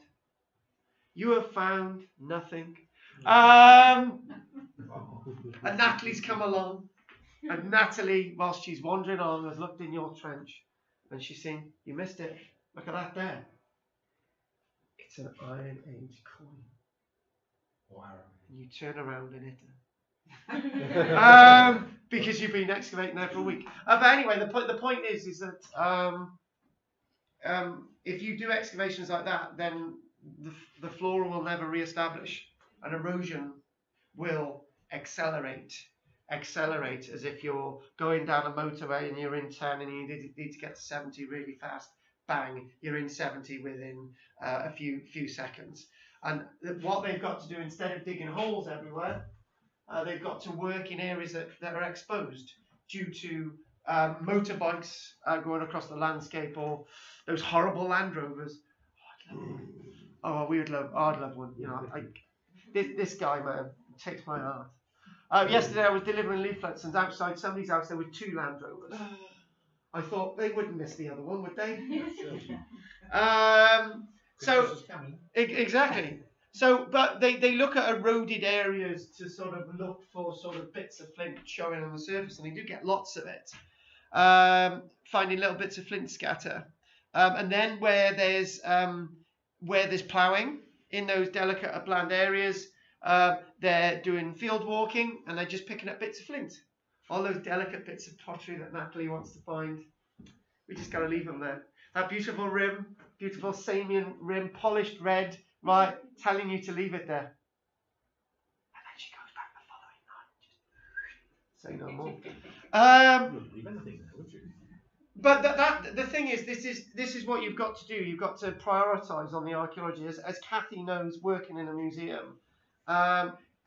Speaker 1: you have found nothing. And Natalie's come along, and Natalie, whilst she's wandering on, has looked in your trench, and she's seen, you missed it, look at that there. It's an Iron Age coin.
Speaker 6: Wow.
Speaker 1: And you turn around and hit her. Because you've been excavating there for a week. But anyway, the point is that if you do excavations like that, then the flora will never re-establish, and erosion will accelerate as if you're going down a motorway and you're in 10 and you need to get to 70 really fast. Bang, you're in 70 within a few seconds. And what they've got to do, instead of digging holes everywhere, they've got to work in areas that are exposed due to motorbikes going across the landscape, or those horrible Land Rovers. Oh, I'd love one. You know, this guy, man, takes my heart. Yesterday I was delivering leaflets, and outside somebody's house there were 2 Land Rovers. I thought they wouldn't miss the other one, would they? Exactly. So, but they look at eroded areas to sort of look for sort of bits of flint showing on the surface, and they do get lots of it. Finding little bits of flint scatter, and then where there's ploughing in those delicate upland areas, they're doing field walking, and they're just picking up bits of flint. All those delicate bits of pottery that Natalie wants to find, we just got to leave them there. That beautiful rim, beautiful Samian rim, polished red, right, telling you to leave it there. And then she goes back the following night. Just say no more.
Speaker 6: You wouldn't leave anything there, would you?
Speaker 1: But the thing is, this is what you've got to do. You've got to prioritise on the archaeology, as Kathy knows, working in a museum.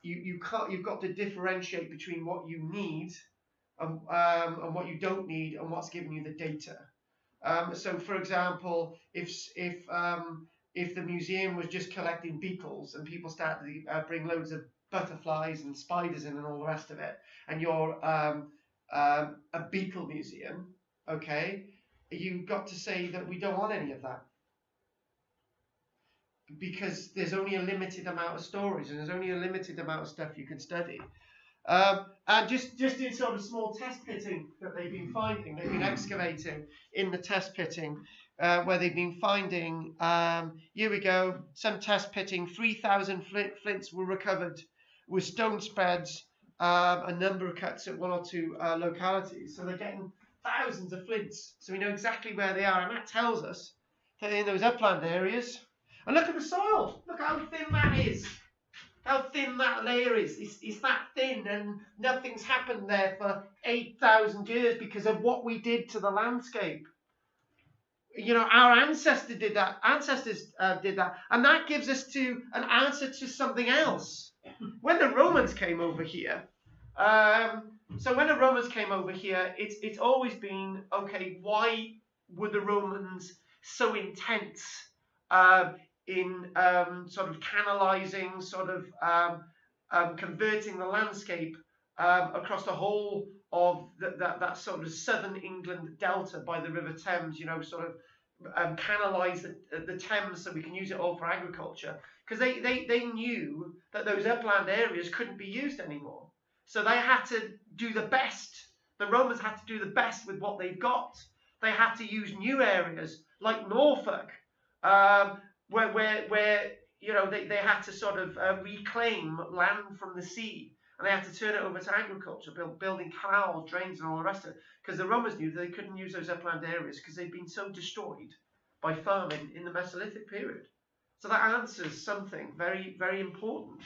Speaker 1: You've got to differentiate between what you need and what you don't need, and what's giving you the data. So, for example, if the museum was just collecting beetles and people started to bring loads of butterflies and spiders in and all the rest of it, and you're a beetle museum, okay, you've got to say that we don't want any of that, because there's only a limited amount of stories and there's only a limited amount of stuff you can study. And just in sort of small test pitting that they've been finding, they've been excavating in the test pitting, where they've been finding, here we go, some test pitting, 3,000 flints were recovered with stone spreads, a number of cuts at one or two localities. So they're getting thousands of flints. So we know exactly where they are, and that tells us that in those upland areas, and look at the soil, look how thin that is. How thin that layer is. It's that thin, and nothing's happened there for 8,000 years because of what we did to the landscape. You know, our ancestors did that, and that gives us to an answer to something else. When the Romans came over here, it's always been, okay, why were the Romans so intense in sort of canalising, sort of converting the landscape across the whole of that sort of southern England delta by the River Thames, you know, sort of canalise the Thames so we can use it all for agriculture, because they knew that those upland areas couldn't be used anymore. So they had to do the best. The Romans had to do the best with what they've got. They had to use new areas like Norfolk, where you know they had to sort of reclaim land from the sea, and they had to turn it over to agriculture, building canals, drains, and all the rest of it, because the Romans knew that they couldn't use those upland areas because they'd been so destroyed by farming in the Mesolithic period. So that answers something very, very important.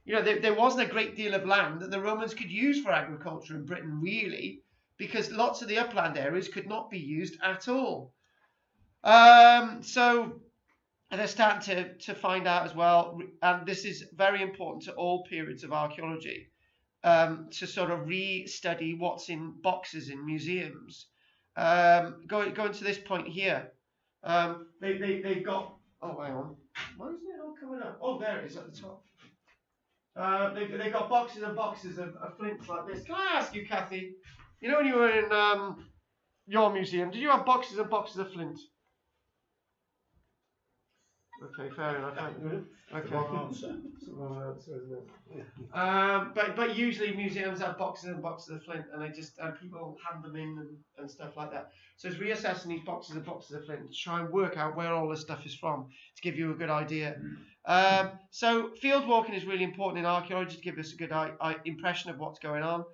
Speaker 1: You know, there wasn't a great deal of land that the Romans could use for agriculture in Britain, really, because lots of the upland areas could not be used at all. So they're starting to find out as well, and this is very important to all periods of archaeology, to sort of re-study what's in boxes in museums. Going to this point here, they've got, oh, hang on, why isn't it all coming up? Oh, there it is at the top. They've got boxes and boxes of flints like this. Can I ask you, Kathy, you know when you were in your museum, did you have boxes and boxes of flint? Okay, fair enough. Okay. But usually museums have boxes and boxes of flint, and they just people hand them in and stuff like that. So it's reassessing these boxes and boxes of flint to try and work out where all this stuff is from to give you a good idea. So field walking is really important in archaeology to give us a good impression of what's going on.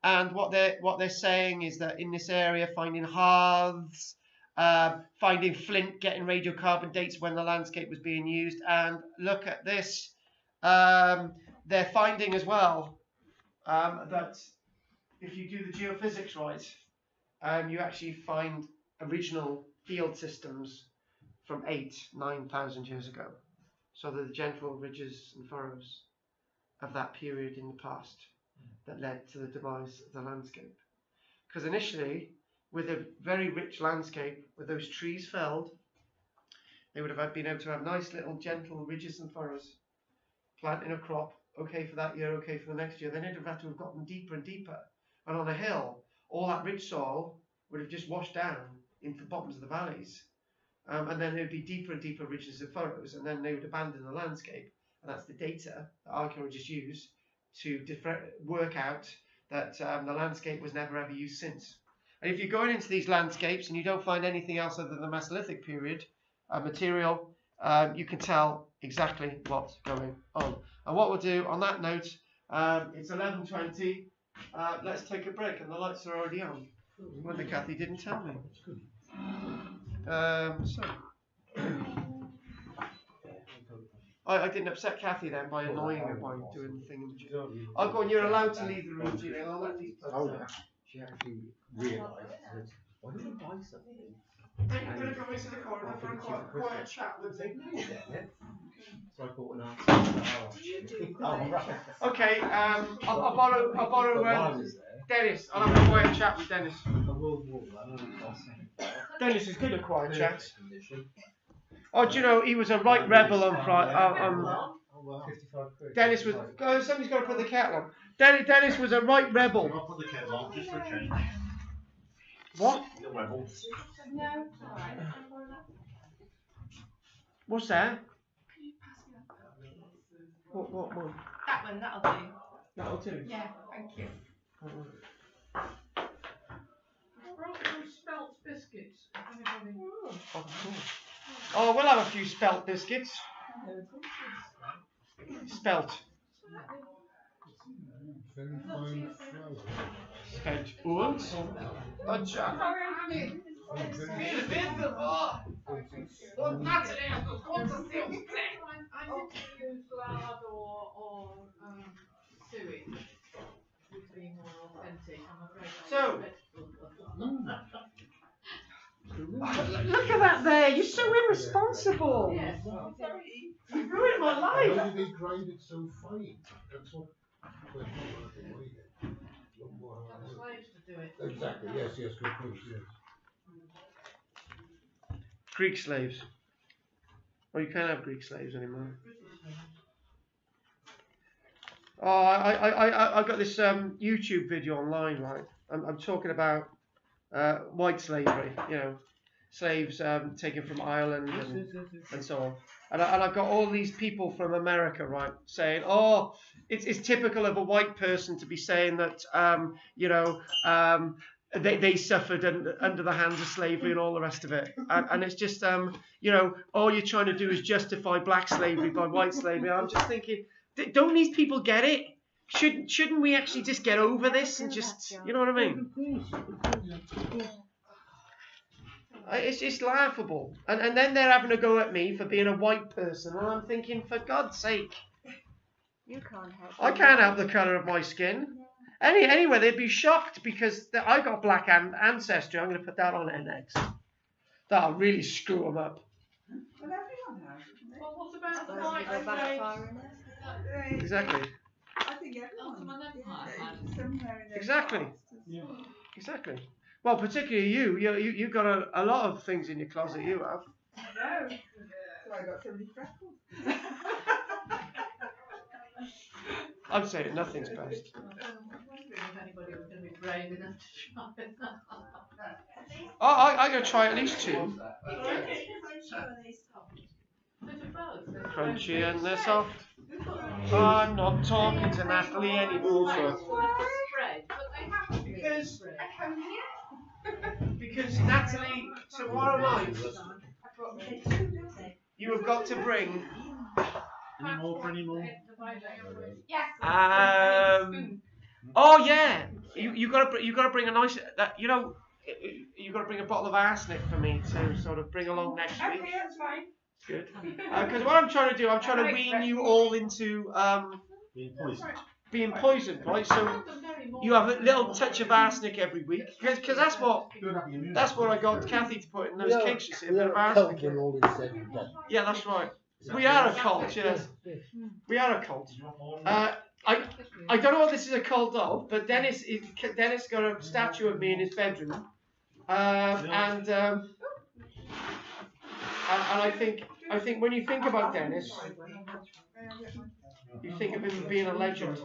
Speaker 1: And what they're saying is that in this area, finding hearths, finding flint, getting radiocarbon dates when the landscape was being used. And look at this, they're finding as well that if you do the geophysics right, you actually find original field systems from 8,000–9,000 years ago. So they're the gentle ridges and furrows of that period in the past that led to the demise of the landscape. Because initially, with a very rich landscape, with those trees felled, they would have been able to have nice little gentle ridges and furrows, planting a crop, okay for that year, okay for the next year. Then they'd have had to have gotten deeper and deeper. And on a hill, all that rich soil would have just washed down into the bottoms of the valleys. And then there would be deeper and deeper ridges and furrows, and then they would abandon the landscape. And that's the data that archaeologists use to work out that the landscape was never ever used since. And if you're going into these landscapes and you don't find anything else other than the Mesolithic period material, you can tell exactly what's going on. And what we'll do on that note, it's 11:20. Let's take a break, and the lights are already on. Wonder Kathy didn't tell me. I didn't upset Kathy then by annoying her by doing the thing. Oh, go on, you're allowed to leave the room, Julian. I'll let these.
Speaker 2: she actually realised that, why don't you buy something?
Speaker 1: I'm going to go into the corner for a quiet chat with me.
Speaker 2: So I bought an answer.
Speaker 5: Oh,
Speaker 2: right.
Speaker 1: Okay, I'll borrow
Speaker 2: But while I was there,
Speaker 1: Dennis. I'll have a quiet chat with Dennis.
Speaker 2: a World War I
Speaker 1: Dennis is good at quiet chats.
Speaker 2: condition.
Speaker 1: Oh, do you know, he was a right rebel on Friday.
Speaker 2: Oh, wow. 55 quid.
Speaker 1: Dennis was. Oh, somebody's got to put the kettle on. Dennis was a right rebel.
Speaker 6: I'll put the kettle on just for a change.
Speaker 1: What?
Speaker 6: The rebel.
Speaker 3: No, it's alright.
Speaker 1: What's that? What?
Speaker 3: That one, that'll do.
Speaker 1: That'll do.
Speaker 3: Yeah, thank you.
Speaker 7: I brought some spelt biscuits. Anybody?
Speaker 1: Oh, we'll have a few spelt biscuits. Spelt. Spelt. Und? Gotcha.
Speaker 7: I didn't use lard or sewage. Would be more authentic, I'm afraid.
Speaker 1: So. Look at that there. You're so irresponsible.
Speaker 7: Yes.
Speaker 1: You ruined my life.
Speaker 6: Why do they grind it so fine? That's what. Well, not more
Speaker 7: Got the slaves to do it.
Speaker 6: exactly. Yes. Good point. Yes.
Speaker 1: Greek slaves. Well, you can't have Greek slaves anymore. Oh, I got this YouTube video online, right? I'm talking about white slavery, you know, slaves taken from Ireland and so on. And I've got all these people from America, right, saying, oh, it's typical of a white person to be saying that, you know, they suffered under the hands of slavery and all the rest of it. And it's just, you know, all you're trying to do is justify black slavery by white slavery. I'm just thinking, don't these people get it? Shouldn't we actually just get over this and just, you know what I mean? It's laughable. And then they're having a go at me for being a white person. And I'm thinking, for God's sake.
Speaker 5: You can't help
Speaker 1: I can't help the colour of my skin. Anyway, they'd be shocked because I got black ancestry. I'm going to put that on their necks. That'll really screw them up.
Speaker 3: Well, everyone has.
Speaker 7: Well, what about the
Speaker 5: Suppose
Speaker 7: white
Speaker 5: we go back
Speaker 7: slaves?
Speaker 5: far enough.
Speaker 1: Exactly.
Speaker 3: I think everyone. Somewhere in their
Speaker 1: Exactly.
Speaker 3: past.
Speaker 4: Yeah.
Speaker 1: Exactly. Well, particularly you've got a lot of things in your closet. You have.
Speaker 3: No. So I got so many freckles.
Speaker 1: I'm saying nothing's best.
Speaker 7: I was wondering if anybody was going to be brave enough to try it.
Speaker 1: I'm going to try at least two.
Speaker 7: Bit of both.
Speaker 1: Crunchy and they're soft. I'm not talking to Natalie anymore.
Speaker 7: Spread, but they have to be
Speaker 1: Because-
Speaker 7: spread.
Speaker 1: Because Natalie, tomorrow night, you have got to bring.
Speaker 6: Any more for any more?
Speaker 3: Yes.
Speaker 1: Oh yeah, you got to bring a nice. You know, you got to bring a bottle of arsenic for me to sort of bring along next week.
Speaker 3: Okay, that's fine.
Speaker 1: Good. Because what I'm trying to do, I'm trying to wean you all into
Speaker 6: Being poisoned.
Speaker 1: being poisoned, right? So you have a little touch of arsenic every week, because that's what I got Kathy to put in those cakes. You see, a bit of arsenic. Yeah, that's right. We are a cult, yes. We are a cult. I don't know what this is a cult of, but Dennis got a statue of me in his bedroom, and I think when you think about Dennis, you think of him being a legend.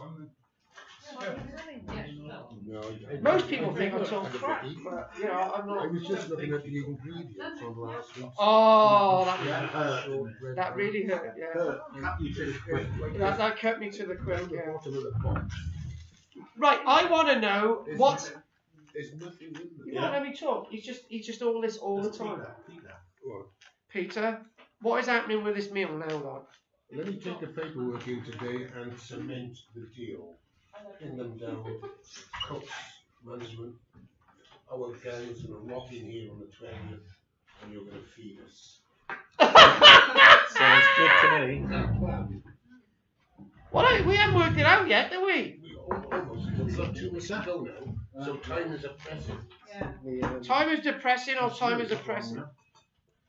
Speaker 1: Most people think I'm so crap, but you know I'm not.
Speaker 6: I was just looking at the ingredients on last week's.
Speaker 1: Oh, that really hurt. Yeah,
Speaker 6: Cut you to the quick.
Speaker 1: that cut me to the quick.
Speaker 6: Down the
Speaker 1: Yeah.
Speaker 6: bottom of the box.
Speaker 1: Right, I want to know what.
Speaker 6: There's nothing in
Speaker 1: You
Speaker 6: there.
Speaker 1: won't let me talk. He's just all this all the time.
Speaker 6: What?
Speaker 1: Peter, what is happening with this meal now, lad?
Speaker 6: Let me take the paperwork in today and cement the deal. Pin them down. Cooks, management, our gangs going to rock in here on the 20th and you're going to feed us.
Speaker 2: Sounds good to me.
Speaker 6: Is that plan?
Speaker 1: Well, we haven't worked it out yet, do we?
Speaker 6: We almost got 2 weeks ago now. So time is oppressive.
Speaker 7: Yeah.
Speaker 1: Time is depressing or time is oppressive?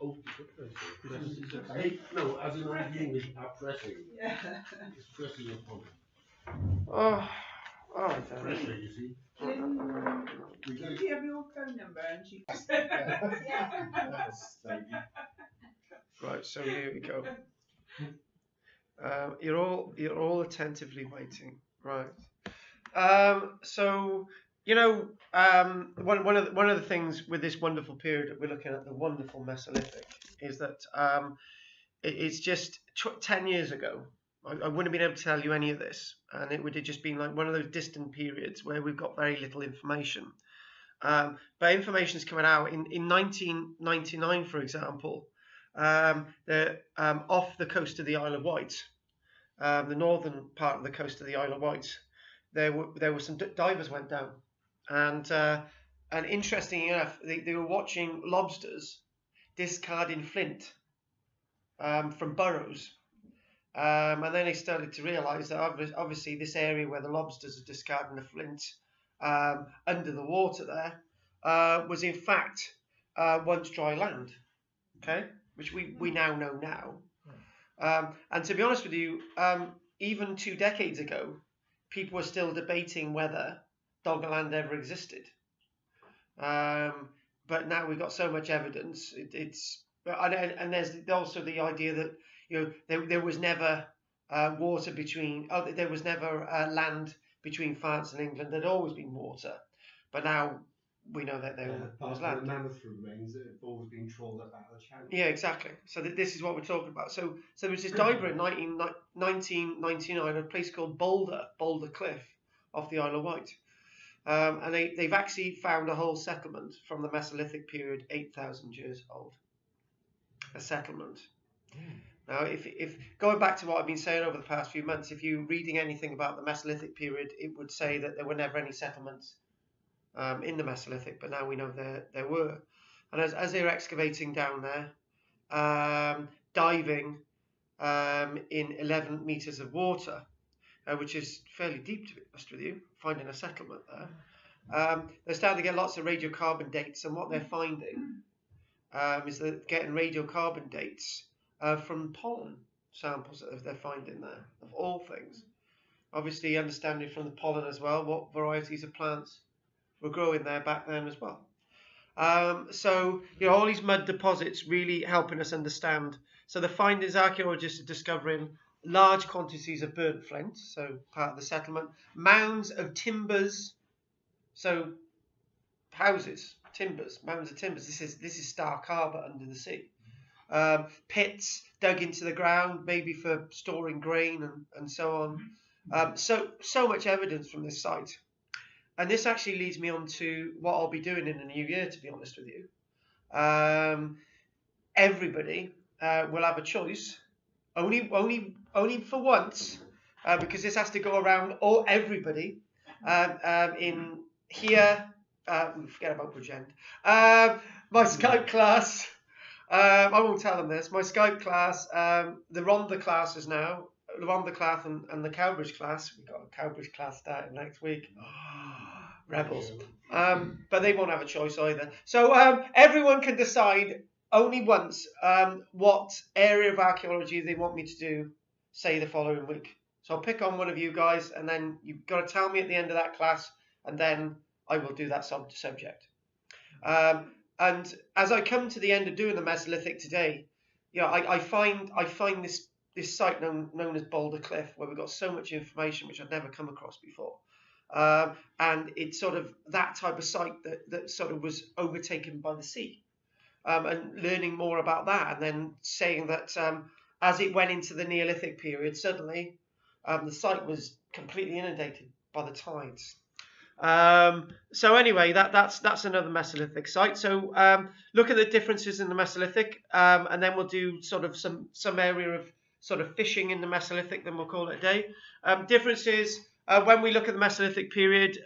Speaker 6: Oh, oppressive. No, as in I'm being oppressing.
Speaker 7: Yeah.
Speaker 6: It's pressing upon.
Speaker 1: Oh, all right then.
Speaker 6: Pressure, you see.
Speaker 3: Do you have your phone number and she
Speaker 1: Right, so here we go. You're all attentively waiting, right? So you know, one of the things with this wonderful period that we're looking at, the wonderful Mesolithic, is that it's just 10 years ago. I wouldn't have been able to tell you any of this, and it would have just been like one of those distant periods where we've got very little information. But information's coming out in 1999, for example. Off the coast of the Isle of Wight, the northern part of the coast of the Isle of Wight, there were some divers went down, and interestingly enough, they were watching lobsters discarding flint from burrows, and then they started to realise that obviously this area where the lobsters are discarding the flint under the water there was in fact once dry land, okay, which we now know now. And to be honest with you, even 2 decades ago, people were still debating whether Doggerland ever existed. But now we've got so much evidence. And there's also the idea that there was never water between. There was never land between France and England. There'd always been water, but now we know that there was land.
Speaker 2: The mammoth remains that have always been trawled up out of the channel.
Speaker 1: Yeah, exactly. So this is what we're talking about. So there was this diver in 1999 at a place called Boulder Cliff off the Isle of Wight. And they've actually found a whole settlement from the Mesolithic period, 8,000 years old. A settlement. Now, if going back to what I've been saying over the past few months, if you're reading anything about the Mesolithic period, it would say that there were never any settlements in the Mesolithic, but now we know there were. And as they were excavating down there, diving in 11 meters of water, which is fairly deep, to be honest with you, finding a settlement there, they're starting to get lots of radiocarbon dates, and what they're finding is that they're getting radiocarbon dates from pollen samples that they're finding there, of all things. Obviously, understanding from the pollen as well what varieties of plants were growing there back then as well. So, all these mud deposits really helping us understand. So the findings, archaeologists are discovering large quantities of burnt flint, so part of the settlement, mounds of timbers, so houses, timbers, mounds of timbers. This is Stark Harbour under the sea. Pits dug into the ground, maybe for storing grain and so on. So much evidence from this site. And this actually leads me on to what I'll be doing in the new year, to be honest with you. Everybody will have a choice, only for once, because this has to go around everybody in here. Forget about Bridgend. My Skype class. I won't tell them this. My Skype class, the Rhondda classes now, the Rhondda class and the Cowbridge class. We've got a Cowbridge class starting next week. Rebels. But they won't have a choice either. So everyone can decide only once what area of archaeology they want me to do, say, the following week. So I'll pick on one of you guys, and then you've got to tell me at the end of that class, and then I will do that subject. And as I come to the end of doing the Mesolithic today, I find this site known as Boulder Cliff, where we've got so much information which I'd never come across before. And it's sort of that type of site that sort of was overtaken by the sea. And learning more about that, and then saying that as it went into the Neolithic period, suddenly the site was completely inundated by the tides. So anyway, that's another Mesolithic site. So look at the differences in the Mesolithic, and then we'll do sort of some area of sort of fishing in the Mesolithic, then we'll call it a day. Differences, when we look at the Mesolithic period,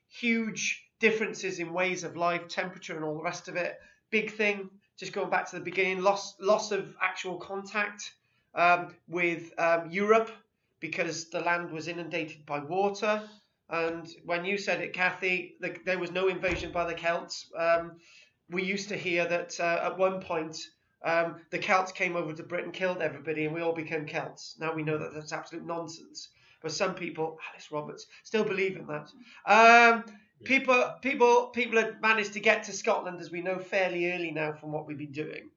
Speaker 1: huge differences in ways of life, temperature and all the rest of it. Big thing, just going back to the beginning, loss of actual contact with Europe because the land was inundated by water. And when you said it, Kathy, there was no invasion by the Celts. We used to hear that at one point the Celts came over to Britain, killed everybody, and we all became Celts. Now we know that that's absolute nonsense. But some people, Alice Roberts, still believe in that. People had managed to get to Scotland, as we know, fairly early now from what we've been doing.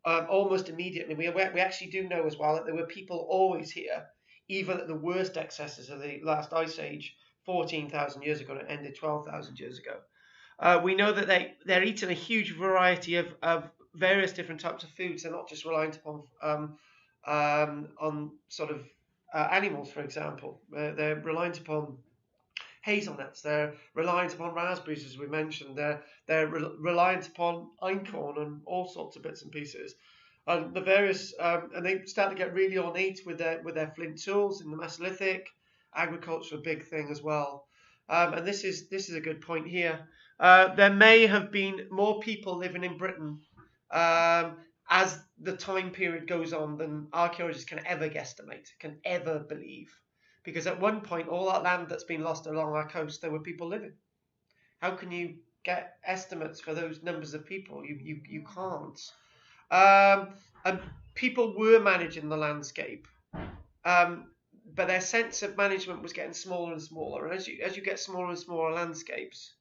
Speaker 1: Almost immediately. We actually do know as well that there were people always here, even at the worst excesses of the last ice age, 14,000 years ago, and it ended 12,000 years ago. We know that they're eating a huge variety of various different types of foods. They're not just reliant on sort of animals, for example. They're reliant upon hazelnuts. They're reliant upon raspberries, as we mentioned. They're reliant upon einkorn and all sorts of bits and pieces. And the various and they start to get really ornate with their flint tools in the Mesolithic. Agriculture a big thing as well. And this is a good point here. There may have been more people living in Britain as the time period goes on than archaeologists can ever guesstimate, can ever believe. Because at one point, all that land that's been lost along our coast, there were people living. How can you get estimates for those numbers of people? You can't. And people were managing the landscape. But their sense of management was getting smaller and smaller. And as you get smaller and smaller landscapes,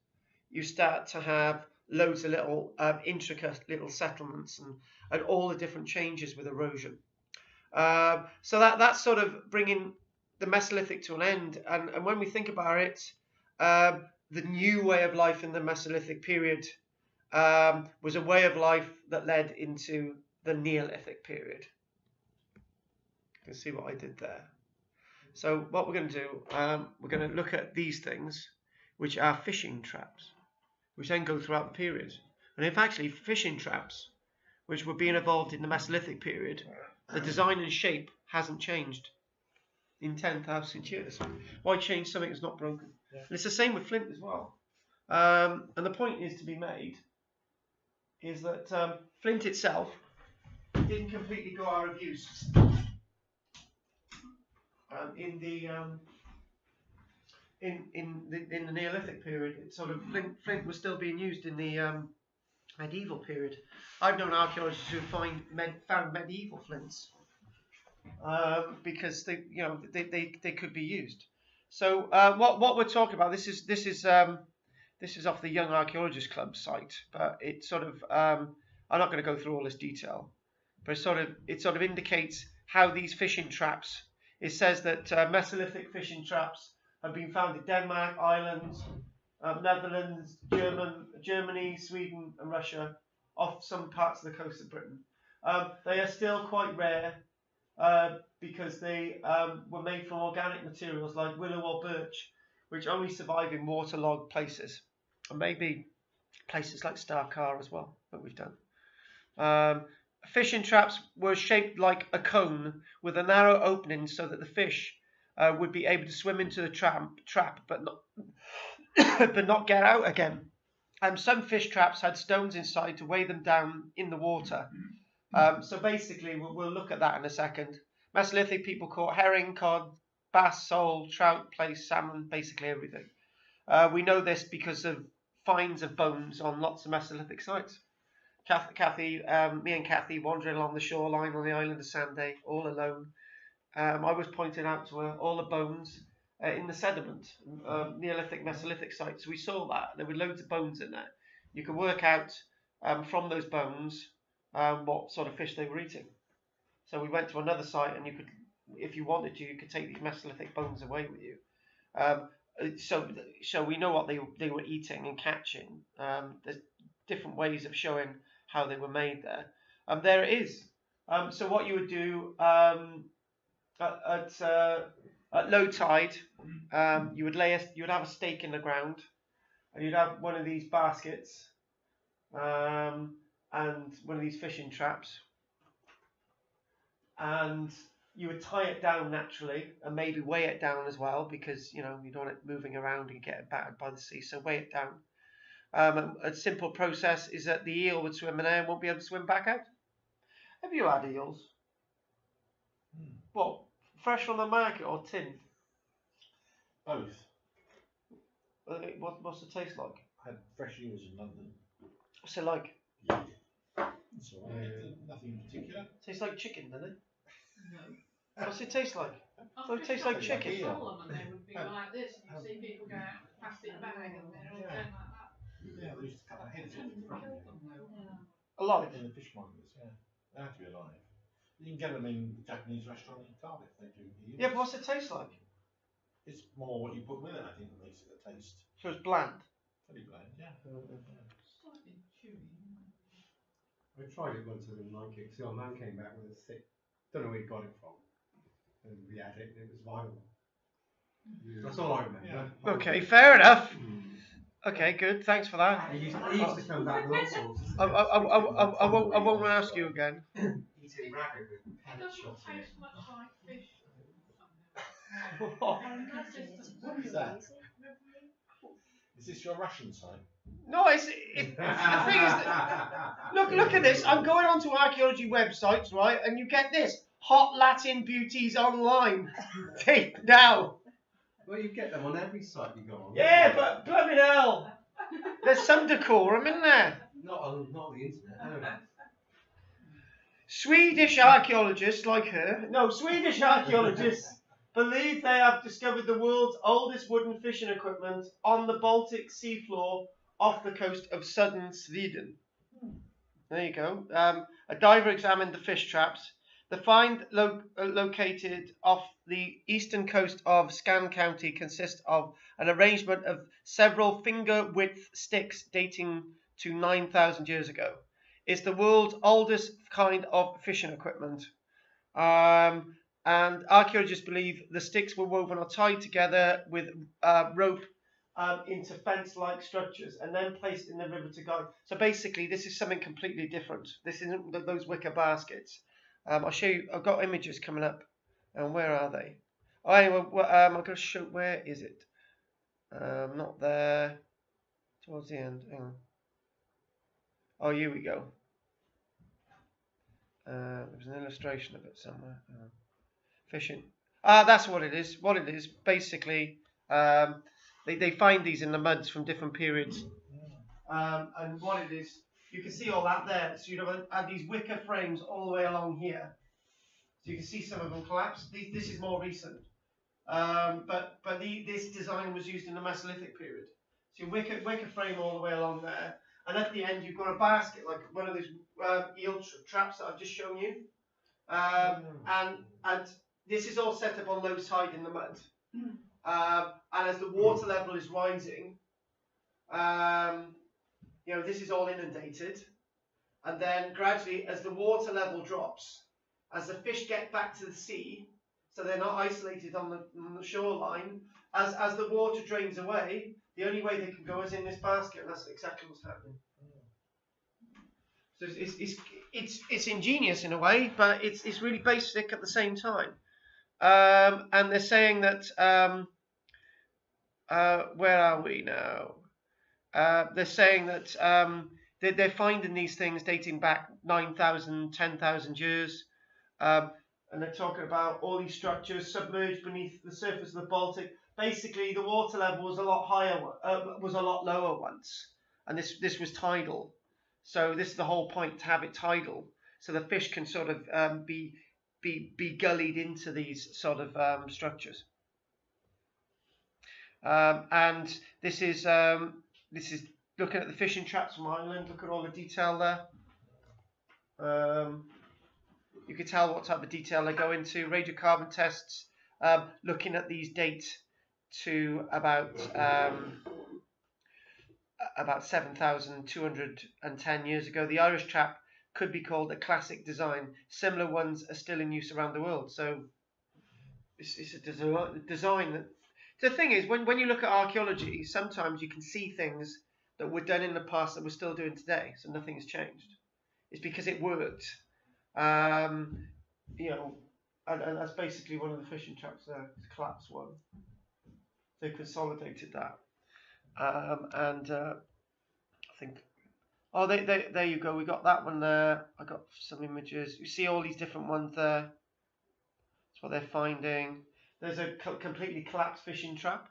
Speaker 1: you start to have loads of little intricate little settlements and all the different changes with erosion. So that's sort of bringing the Mesolithic to an end. And when we think about it, the new way of life in the Mesolithic period was a way of life that led into the Neolithic period. You can see what I did there. So what we're going to do, we're going to look at these things, which are fishing traps, which then go throughout the period. And if actually fishing traps, which were being evolved in the Mesolithic period, the design and shape hasn't changed in 10,000 years. Why change something that's not broken? Yeah. And it's the same with flint as well. And the point is to be made is that flint itself didn't completely go out of use. In the Neolithic period, it sort of flint was still being used in the medieval period. I've known archaeologists who found medieval flints because they could be used. So what we're talking about, this is off the Young Archaeologist Club site, but it sort of I'm not going to go through all this detail, but it sort of indicates how these fishing traps. It says that Mesolithic fishing traps have been found in Denmark, Ireland, Netherlands, Germany, Sweden and Russia, off some parts of the coast of Britain. They are still quite rare because they were made from organic materials like willow or birch, which only survive in waterlogged places, and maybe places like Starcar as well, that we've done. Fishing traps were shaped like a cone with a narrow opening so that the fish would be able to swim into the trap but not get out again. Some fish traps had stones inside to weigh them down in the water. So basically, we'll look at that in a second. Mesolithic people caught herring, cod, bass, sole, trout, plaice, salmon, basically everything. We know this because of finds of bones on lots of Mesolithic sites. Me and Kathy wandering along the shoreline on the island of Sanday, all alone. I was pointing out to her all the bones in the sediment, Neolithic, Mesolithic sites. We saw that there were loads of bones in there. You could work out from those bones what sort of fish they were eating. So we went to another site, and you could, if you wanted to, you could take these Mesolithic bones away with you. So we know what they were eating and catching. There's different ways of showing how they were made there. There it is. So what you would do at low tide, you would have a stake in the ground, and you'd have one of these baskets and one of these fishing traps, and you would tie it down naturally and maybe weigh it down as well, because you don't want it moving around and getting battered by the sea, so weigh it down. A simple process is that the eel would swim in there and won't be able to swim back out. Have you had eels? What, fresh from the market or tinned?
Speaker 6: Both.
Speaker 1: What's the taste like?
Speaker 8: I had fresh eels in London.
Speaker 1: What's it like?
Speaker 8: Yeah. It's alright. Nothing in particular.
Speaker 1: Tastes like chicken, doesn't it?
Speaker 7: No.
Speaker 1: What's it taste like?
Speaker 7: After
Speaker 1: it tastes like
Speaker 7: shopping
Speaker 1: chicken.
Speaker 7: in Fulham, and they would be like this, and you see people go out plastic bag, and they're all going like that.
Speaker 8: Yeah, they used to cut their heads off in front of
Speaker 7: Kill
Speaker 8: them.
Speaker 7: them though.
Speaker 1: Alive.
Speaker 8: In the fishmongers, yeah. They have to be alive. You can get them in the Japanese restaurant in Cardiff, they do eels.
Speaker 1: Yeah, but what's it taste like?
Speaker 8: It's more what you put with it, I think, that makes it a taste.
Speaker 1: So it's bland.
Speaker 8: Pretty bland, yeah.
Speaker 7: Slightly chewy.
Speaker 2: I tried it once, I didn't like it. So a man came back with a thick, don't know where he got it from. And we had it, and it was viable. That's all I remember.
Speaker 8: Yeah.
Speaker 1: Okay, fair enough. Okay, good. Thanks for that.
Speaker 2: He used to come back with all sorts.
Speaker 1: I won't ask you again.
Speaker 2: Eating rabbit with
Speaker 7: It
Speaker 2: penny
Speaker 7: doesn't
Speaker 2: shots in it.
Speaker 7: taste much like fish.
Speaker 8: What is that? Is this your Russian sign?
Speaker 1: No, the thing is that, look at this. I'm going onto archaeology websites, right, and you get this hot Latin beauties online. Take now.
Speaker 2: Well, you get them on every site you go on.
Speaker 1: Yeah, but blooming hell, there's some decorum in there.
Speaker 2: Not on the internet, no.
Speaker 1: Swedish archaeologists believe they have discovered the world's oldest wooden fishing equipment on the Baltic seafloor off the coast of southern Sweden. There you go. A diver examined the fish traps. The find located off the eastern coast of Scan County consists of an arrangement of several finger-width sticks dating to 9,000 years ago. It's the world's oldest kind of fishing equipment. And archaeologists believe the sticks were woven or tied together with rope into fence-like structures and then placed in the river to guide. So basically, this is something completely different. This isn't those wicker baskets. I'll show you. I've got images coming up. And where are they? Oh, anyway, I'm going to show. Where is it? Not there. Towards the end. Hang on. Oh, here we go. There's an illustration of it somewhere. Fishing. That's what it is. What it is, basically, they find these in the muds from different periods. And what it is, you can see all that there. So you have these wicker frames all the way along here. So you can see some of them collapse. This is more recent. This design was used in the Mesolithic period. So wicker frame all the way along there. And at the end, you've got a basket, like one of those eel traps that I've just shown you. And this is all set up on low tide in the mud. And as the water level is rising, this is all inundated. And then gradually, as the water level drops, as the fish get back to the sea, so they're not isolated on the shoreline, as the water drains away, the only way they can go is in this basket, and that's exactly what's happening. So it's ingenious in a way, but it's really basic at the same time. And they're saying that where are we now? They're saying that they're finding these things dating back 9,000, 10,000 years, and they're talking about all these structures submerged beneath the surface of the Baltic. Basically, the water level was a lot higher, was a lot lower once, and this was tidal. So this is the whole point, to have it tidal, so the fish can sort of be gullied into these sort of structures. And this is looking at the fishing traps from Ireland. Look at all the detail there. You can tell what type of detail they go into. Radiocarbon tests, looking at these date to about 7,210 years ago. The Irish trap could be called a classic design. Similar ones are still in use around the world. So it's a design that. The thing is, when you look at archaeology, sometimes you can see things that were done in the past that we're still doing today. So nothing has changed. It's because it worked. And that's basically one of the fishing traps there. It's collapsed one. They consolidated that. I think. Oh, there you go. We got that one there. I got some images. You see all these different ones there. That's what they're finding. There's a completely collapsed fishing trap.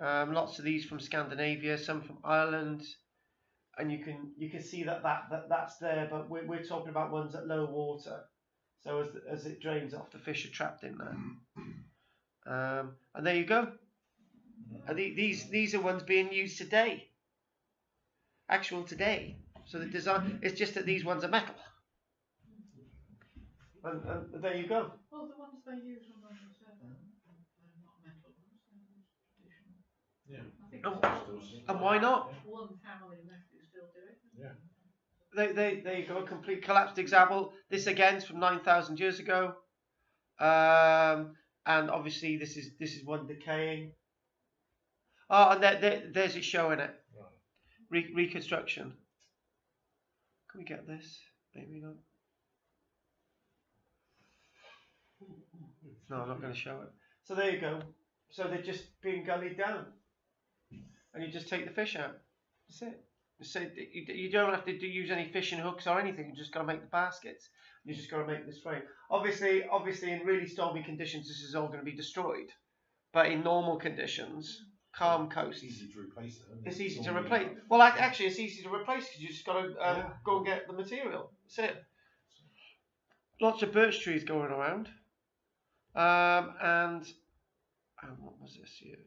Speaker 1: Lots of these from Scandinavia, some from Ireland, and you can see that's there. But we're talking about ones at low water, so as it drains off, the fish are trapped in there. And there you go. And these are ones being used today, actual today. So the design, it's just that these ones are metal. And there you go.
Speaker 7: Well, the ones they use on the server, they're not metal ones, they're traditional.
Speaker 8: Yeah.
Speaker 7: I think
Speaker 1: And why not?
Speaker 7: one family left who still do it.
Speaker 8: Yeah.
Speaker 1: There you go, a complete collapsed example. This again is from 9,000 years ago, and obviously this is one decaying. Oh, and there's it showing it. Reconstruction. Can we get this? Maybe not. No, I'm not going to show it. So there you go. So they're just being gullied down, and you just take the fish out. That's it. So you don't have to use any fishing hooks or anything. You just got to make the baskets. You just got to make this frame. Obviously, in really stormy conditions, this is all going to be destroyed. But in normal conditions, calm coasts,
Speaker 8: It's easy to replace it.
Speaker 1: it's easy to replace. Well, actually, it's easy to replace because you just got to go and get the material. That's it. Lots of birch trees going around. And what was this here?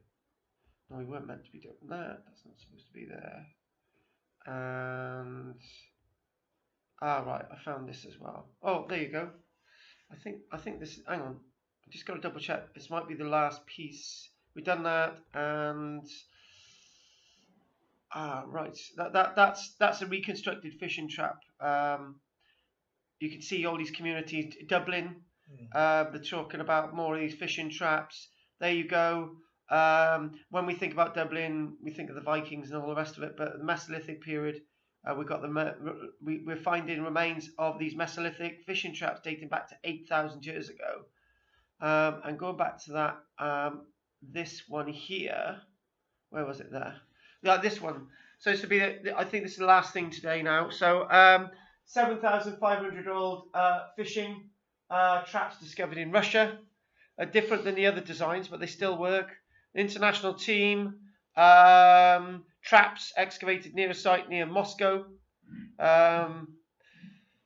Speaker 1: No, we weren't meant to be doing that. That's not supposed to be there. And right, I found this as well. Oh, there you go. I think this. Hang on, I just got to double check. This might be the last piece. We've done that, and right. That's a reconstructed fishing trap. You can see all these communities. Dublin. They're talking about more of these fishing traps. There you go. When we think about Dublin, we think of the Vikings and all the rest of it. But the Mesolithic period, we're finding remains of these Mesolithic fishing traps dating back to 8,000 years ago. And going back to that, this one here, where was it there? Yeah, this one. So this will be, I think this is the last thing today now. So 7,500-year-old fishing traps discovered in Russia. Different than the other designs, but they still work. International team, traps excavated near a site near Moscow.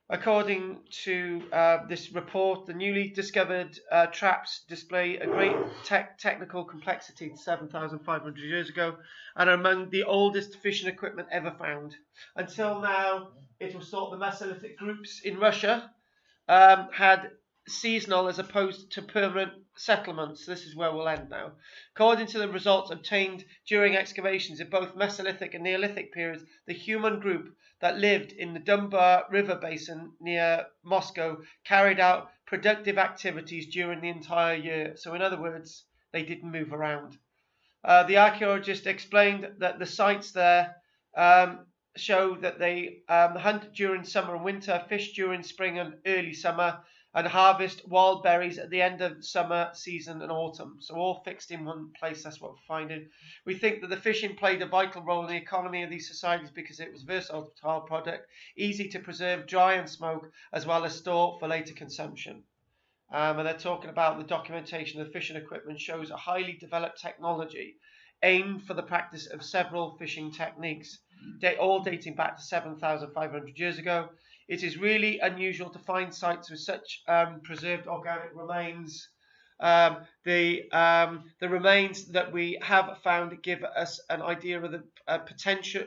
Speaker 1: According to this report, the newly discovered traps display a great technical complexity 7,500 years ago and are among the oldest fishing equipment ever found. Until now, it was thought the Mesolithic groups in Russia had seasonal as opposed to permanent settlements. This is where we'll end now. According to the results obtained during excavations in both Mesolithic and Neolithic periods, the human group that lived in the Dunbar River basin near Moscow carried out productive activities during the entire year. So in other words, they didn't move around. The archaeologist explained that the sites there show that they hunt during summer and winter, fish during spring and early summer, and harvest wild berries at the end of summer season and autumn. So all fixed in one place, that's what we're finding. We think that the fishing played a vital role in the economy of these societies because it was a versatile product, easy to preserve, dry and smoke, as well as store for later consumption. And they're talking about the documentation of the fishing equipment shows a highly developed technology aimed for the practice of several fishing techniques, all dating back to 7,500 years ago. It is really unusual to find sites with such preserved organic remains. The remains that we have found give us an idea of the potential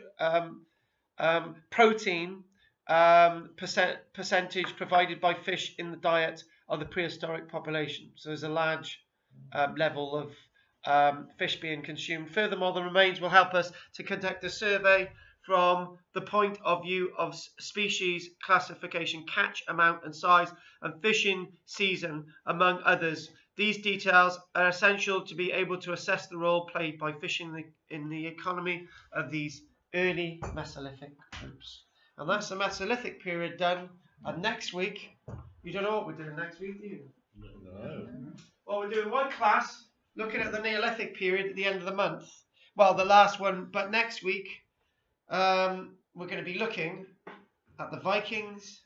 Speaker 1: protein percentage provided by fish in the diet of the prehistoric population. So there's a large level of fish being consumed. Furthermore, the remains will help us to conduct a survey from the point of view of species classification, catch amount and size, and fishing season, among others. These details are essential to be able to assess the role played by fishing in the economy of these early Mesolithic groups. And that's the Mesolithic period done. And next week, you don't know what we're doing next week, do you?
Speaker 8: No.
Speaker 1: Well, we're doing one class looking at the Neolithic period at the end of the month. Well, the last one, but next week, we're going to be looking at the Vikings,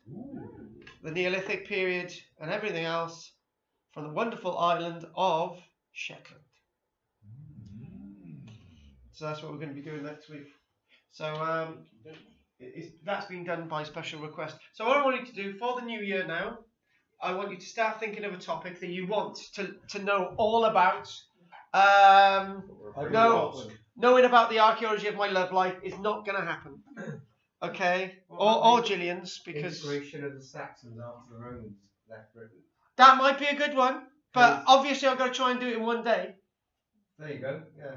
Speaker 1: the Neolithic period, and everything else from the wonderful island of Shetland. So that's what we're going to be doing next week. So that's been done by special request. So what I want you to do for the new year now, I want you to start thinking of a topic that you want to know all about. Knowing about the archaeology of my love life is not going to happen. Okay? Or Gillian's, because
Speaker 2: integration of the Saxons after the Romans left Britain.
Speaker 1: that might be a good one. But obviously I've got to try and do it in one day.
Speaker 2: There you go, yeah.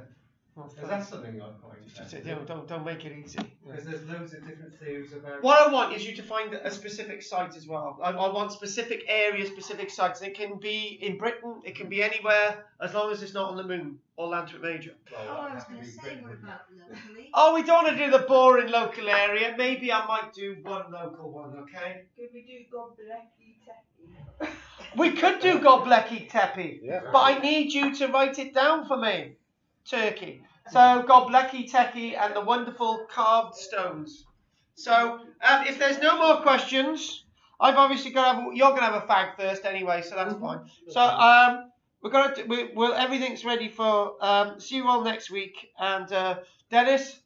Speaker 2: Because that's something I'm quite interested in.
Speaker 1: Don't make it easy.
Speaker 2: Because there's loads of different theories about...
Speaker 1: What I want is you to find a specific site as well. I want specific areas, specific sites. It can be in Britain, it can be anywhere, as long as it's not on the moon or Lantern Major.
Speaker 2: Well,
Speaker 5: Oh, I
Speaker 2: that
Speaker 5: was
Speaker 2: has to
Speaker 5: going
Speaker 2: be
Speaker 5: to say,
Speaker 2: Britain,
Speaker 5: what
Speaker 2: wouldn't
Speaker 5: about locally?
Speaker 1: Oh, we don't want to do the boring local area. Maybe I might do one local one, okay?
Speaker 3: Could we do Gobbledy Teppy?
Speaker 1: We could do Gobbledy Tepe,
Speaker 6: Yeah.
Speaker 1: but I need you to write it down for me. Turkey. So Gobbledy Tepe and the wonderful carved stones. So if there's no more questions, I've obviously got to have, you're going to have a fag first anyway, so that's fine. So we're going to everything's ready for see you all next week. And Dennis,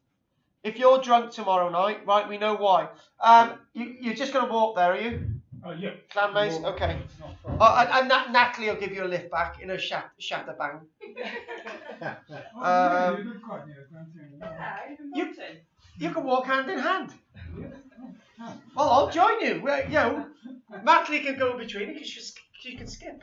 Speaker 1: if you're drunk tomorrow night, right, we know why. You're just going to walk there, are you?
Speaker 4: Yeah.
Speaker 1: Clan base, okay.
Speaker 4: It's not far.
Speaker 1: And Natalie will give you a lift back in a shatter bang.
Speaker 4: Oh, you live quite near Grantham.
Speaker 3: Yeah, even
Speaker 1: You-
Speaker 3: Morton.
Speaker 1: You can walk hand in hand. Well, I'll join you. Natalie can go in between because she can skip.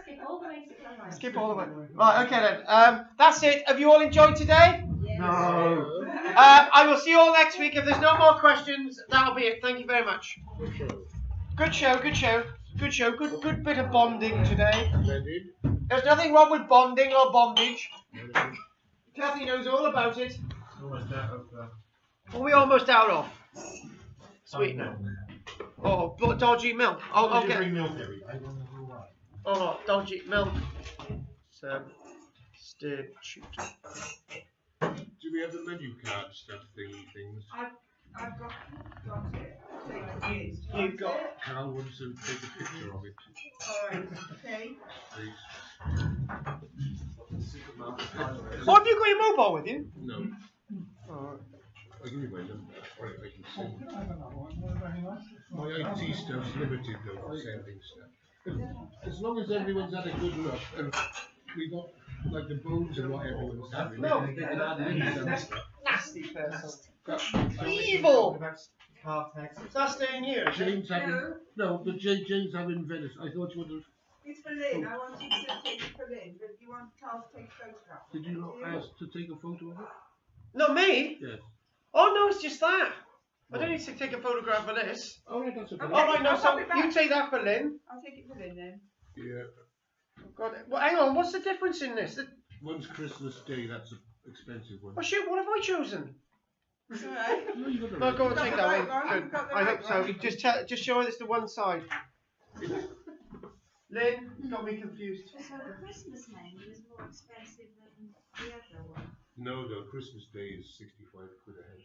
Speaker 3: Skip all the way to Glenrose.
Speaker 1: Skip all the way. Right, okay then. That's it. Have you all enjoyed today?
Speaker 4: No.
Speaker 1: I will see you all next week. If there's no more questions, that'll be it. Thank you very much. Good show. Good bit of bonding today. There's nothing wrong with bonding or bondage. Kathy knows all about it.
Speaker 2: Almost out of...
Speaker 1: What are we almost out of? Sweetener. Oh, dodgy milk. I'll get.
Speaker 8: Bring milk every day.
Speaker 1: Oh, dodgy milk. Substitute.
Speaker 6: Do we have the menu card stuff things?
Speaker 3: I've got it.
Speaker 1: You've got.
Speaker 6: Carl wants to take a picture of it,
Speaker 3: Alright, okay.
Speaker 6: please.
Speaker 1: What, have you got your mobile with you?
Speaker 6: No,
Speaker 1: Oh,
Speaker 6: I'll give you my number. Right, I can
Speaker 4: Oh,
Speaker 6: send.
Speaker 4: I don't know. Very nice.
Speaker 6: My IT stuff's limited though for sending stuff. As long as everyone's had a good look and we got like the bones and what everyone's having.
Speaker 1: No.
Speaker 6: we can add in some stuff.
Speaker 1: nasty person.
Speaker 2: Evil!
Speaker 1: Evil!
Speaker 2: Carved hexes.
Speaker 1: That's staying here. is it?
Speaker 6: James having no, but James having Venice. I thought you would have.
Speaker 3: It's for Lynn. I wanted to take it for Lynn, but you want Carl to take a photograph?
Speaker 6: Did you not ask to take a photo of it?
Speaker 1: Not me.
Speaker 6: Yes.
Speaker 1: Oh no, it's just that. I don't need to take a photograph of this.
Speaker 6: Oh, right, that's a
Speaker 3: Okay.
Speaker 1: All right, no.
Speaker 3: I'll
Speaker 1: So
Speaker 3: pop it back.
Speaker 1: you take that for Lynn.
Speaker 3: I'll take it for Lynn then.
Speaker 6: Yeah.
Speaker 1: God, well, hang on. What's the difference in this?
Speaker 6: One's Christmas Day. That's an expensive one.
Speaker 1: Oh shit! What have I chosen?
Speaker 3: It's alright.
Speaker 6: No, you got the
Speaker 1: No,
Speaker 6: right
Speaker 1: go
Speaker 6: one.
Speaker 1: and take
Speaker 3: the
Speaker 1: that
Speaker 3: right
Speaker 1: one.
Speaker 3: one,
Speaker 1: Good.
Speaker 3: you've got the
Speaker 1: I
Speaker 3: right
Speaker 1: hope so.
Speaker 3: one.
Speaker 1: Just show it's the one side. Lynn, you got me confused.
Speaker 5: So the Christmas menu is more expensive than the other one.
Speaker 6: No, Christmas Day is 65 quid a head.